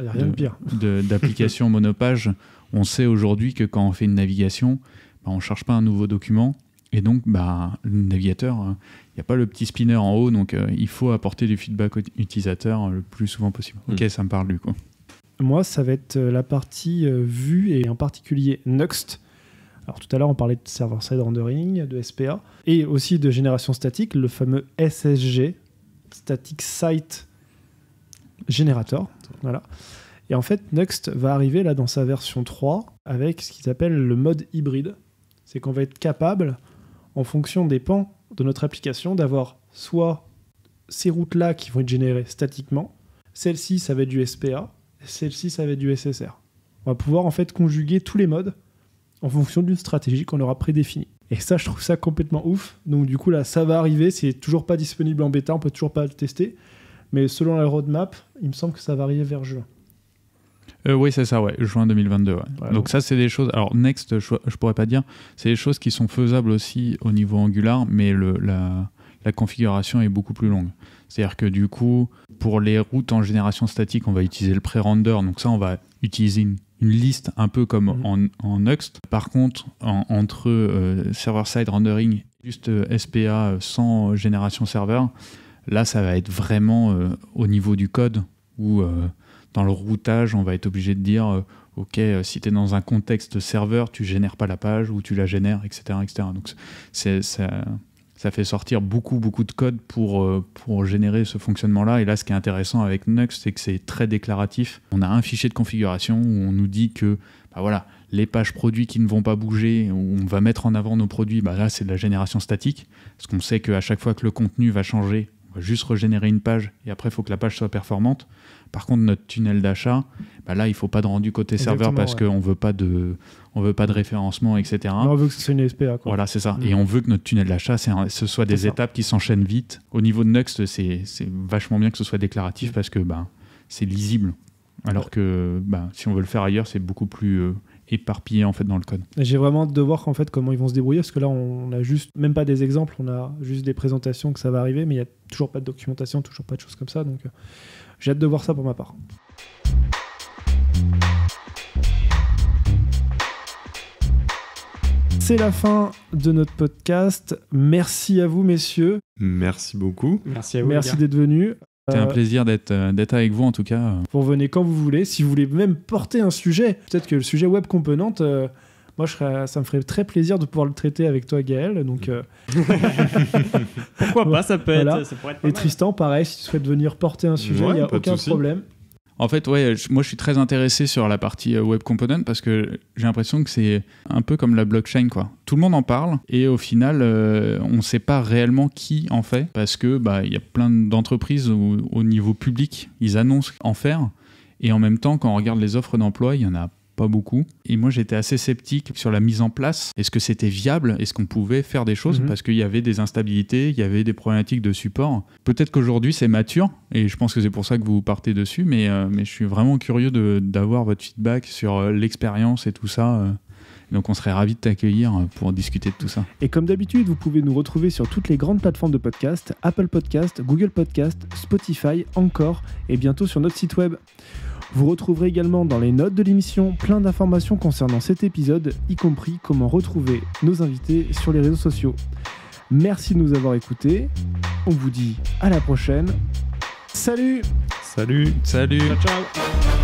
d'application monopage, on sait aujourd'hui que quand on fait une navigation, on ne cherche pas un nouveau document et donc le navigateur, il n'y a pas le petit spinner en haut, donc il faut apporter du feedback utilisateur le plus souvent possible. Ok, ça me parle du coup. Moi, ça va être la partie vue et en particulier Nuxt. Alors tout à l'heure, on parlait de server-side rendering, de SPA et aussi de génération statique, le fameux SSG, Static Site Generator. Voilà. Et en fait, Nuxt va arriver là dans sa version 3 avec ce qu'ils appellent le mode hybride. C'est qu'on va être capable, en fonction des pans de notre application, d'avoir soit ces routes-là qui vont être générées statiquement, celle-ci, ça va être du SPA, celle-ci, ça va être du SSR. On va pouvoir en fait conjuguer tous les modes en fonction d'une stratégie qu'on aura prédéfinie. Et ça, je trouve ça complètement ouf. Donc du coup, là, ça va arriver. C'est toujours pas disponible en bêta, on peut toujours pas le tester. Mais selon la roadmap, il me semble que ça va arriver vers juin. Oui, c'est ça, juin 2022. Ouais. Voilà. Donc ça, c'est des choses... Alors Next, je pourrais pas dire. C'est des choses qui sont faisables aussi au niveau Angular, mais la configuration est beaucoup plus longue. C'est-à-dire que du coup, pour les routes en génération statique, on va utiliser le pré-render. Donc ça, on va utiliser une liste un peu comme en Nuxt. Par contre, entre server-side rendering, juste SPA sans génération serveur, là, ça va être vraiment au niveau du code où dans le routage, on va être obligé de dire OK, si tu es dans un contexte serveur, tu génères pas la page ou tu la génères, etc. etc. Donc ça fait sortir beaucoup de code pour générer ce fonctionnement-là. Et là, ce qui est intéressant avec Nuxt, c'est que c'est très déclaratif. On a un fichier de configuration où on nous dit que les pages produits qui ne vont pas bouger, où on va mettre en avant nos produits, là, c'est de la génération statique. Parce qu'on sait qu'à chaque fois que le contenu va changer, on va juste régénérer une page et après, il faut que la page soit performante. Par contre, notre tunnel d'achat, là, il ne faut pas de rendu côté serveur parce qu'on ne veut pas de référencement, etc. On veut que ce soit une SPA. Quoi. Voilà, c'est ça. Et on veut que notre tunnel d'achat, ce soit des étapes qui s'enchaînent vite. Au niveau de Nuxt, c'est vachement bien que ce soit déclaratif parce que c'est lisible. Alors que si on veut le faire ailleurs, c'est beaucoup plus éparpillé en fait, dans le code. Et j'ai vraiment hâte de voir en fait, comment ils vont se débrouiller parce que là, on a juste, même pas des exemples, on a juste des présentations que ça va arriver, mais il n'y a toujours pas de documentation, toujours pas de choses comme ça. Donc j'ai hâte de voir ça pour ma part. C'est la fin de notre podcast. Merci à vous, messieurs. Merci beaucoup. Merci à vous. Merci d'être venus. C'était un plaisir d'être avec vous, en tout cas. Vous revenez quand vous voulez. Si vous voulez même porter un sujet, peut-être que le sujet Web Component, Moi, ça me ferait très plaisir de pouvoir le traiter avec toi, Gaël. Donc, pourquoi pas, ça pourrait être pas Et mal. Tristan, pareil, si tu souhaites venir porter un sujet, il n'y a aucun problème. En fait, moi je suis très intéressé sur la partie Web Component parce que j'ai l'impression que c'est un peu comme la blockchain, quoi. Tout le monde en parle et au final, on ne sait pas réellement qui en fait parce que y a plein d'entreprises où, au niveau public, ils annoncent en faire et en même temps, quand on regarde les offres d'emploi, il y en a pas beaucoup. Et moi, j'étais assez sceptique sur la mise en place. Est-ce que c'était viable? Est-ce qu'on pouvait faire des choses? Parce qu'il y avait des instabilités, il y avait des problématiques de support. Peut-être qu'aujourd'hui, c'est mature, et je pense que c'est pour ça que vous partez dessus, mais je suis vraiment curieux d'avoir votre feedback sur l'expérience et tout ça. Donc on serait ravis de t'accueillir pour discuter de tout ça. Et comme d'habitude, vous pouvez nous retrouver sur toutes les grandes plateformes de podcast, Apple Podcast, Google Podcast, Spotify, Encore, et bientôt sur notre site web. Vous retrouverez également dans les notes de l'émission plein d'informations concernant cet épisode, y compris comment retrouver nos invités sur les réseaux sociaux. Merci de nous avoir écoutés. On vous dit à la prochaine. Salut! Salut! Salut! Ciao, ciao.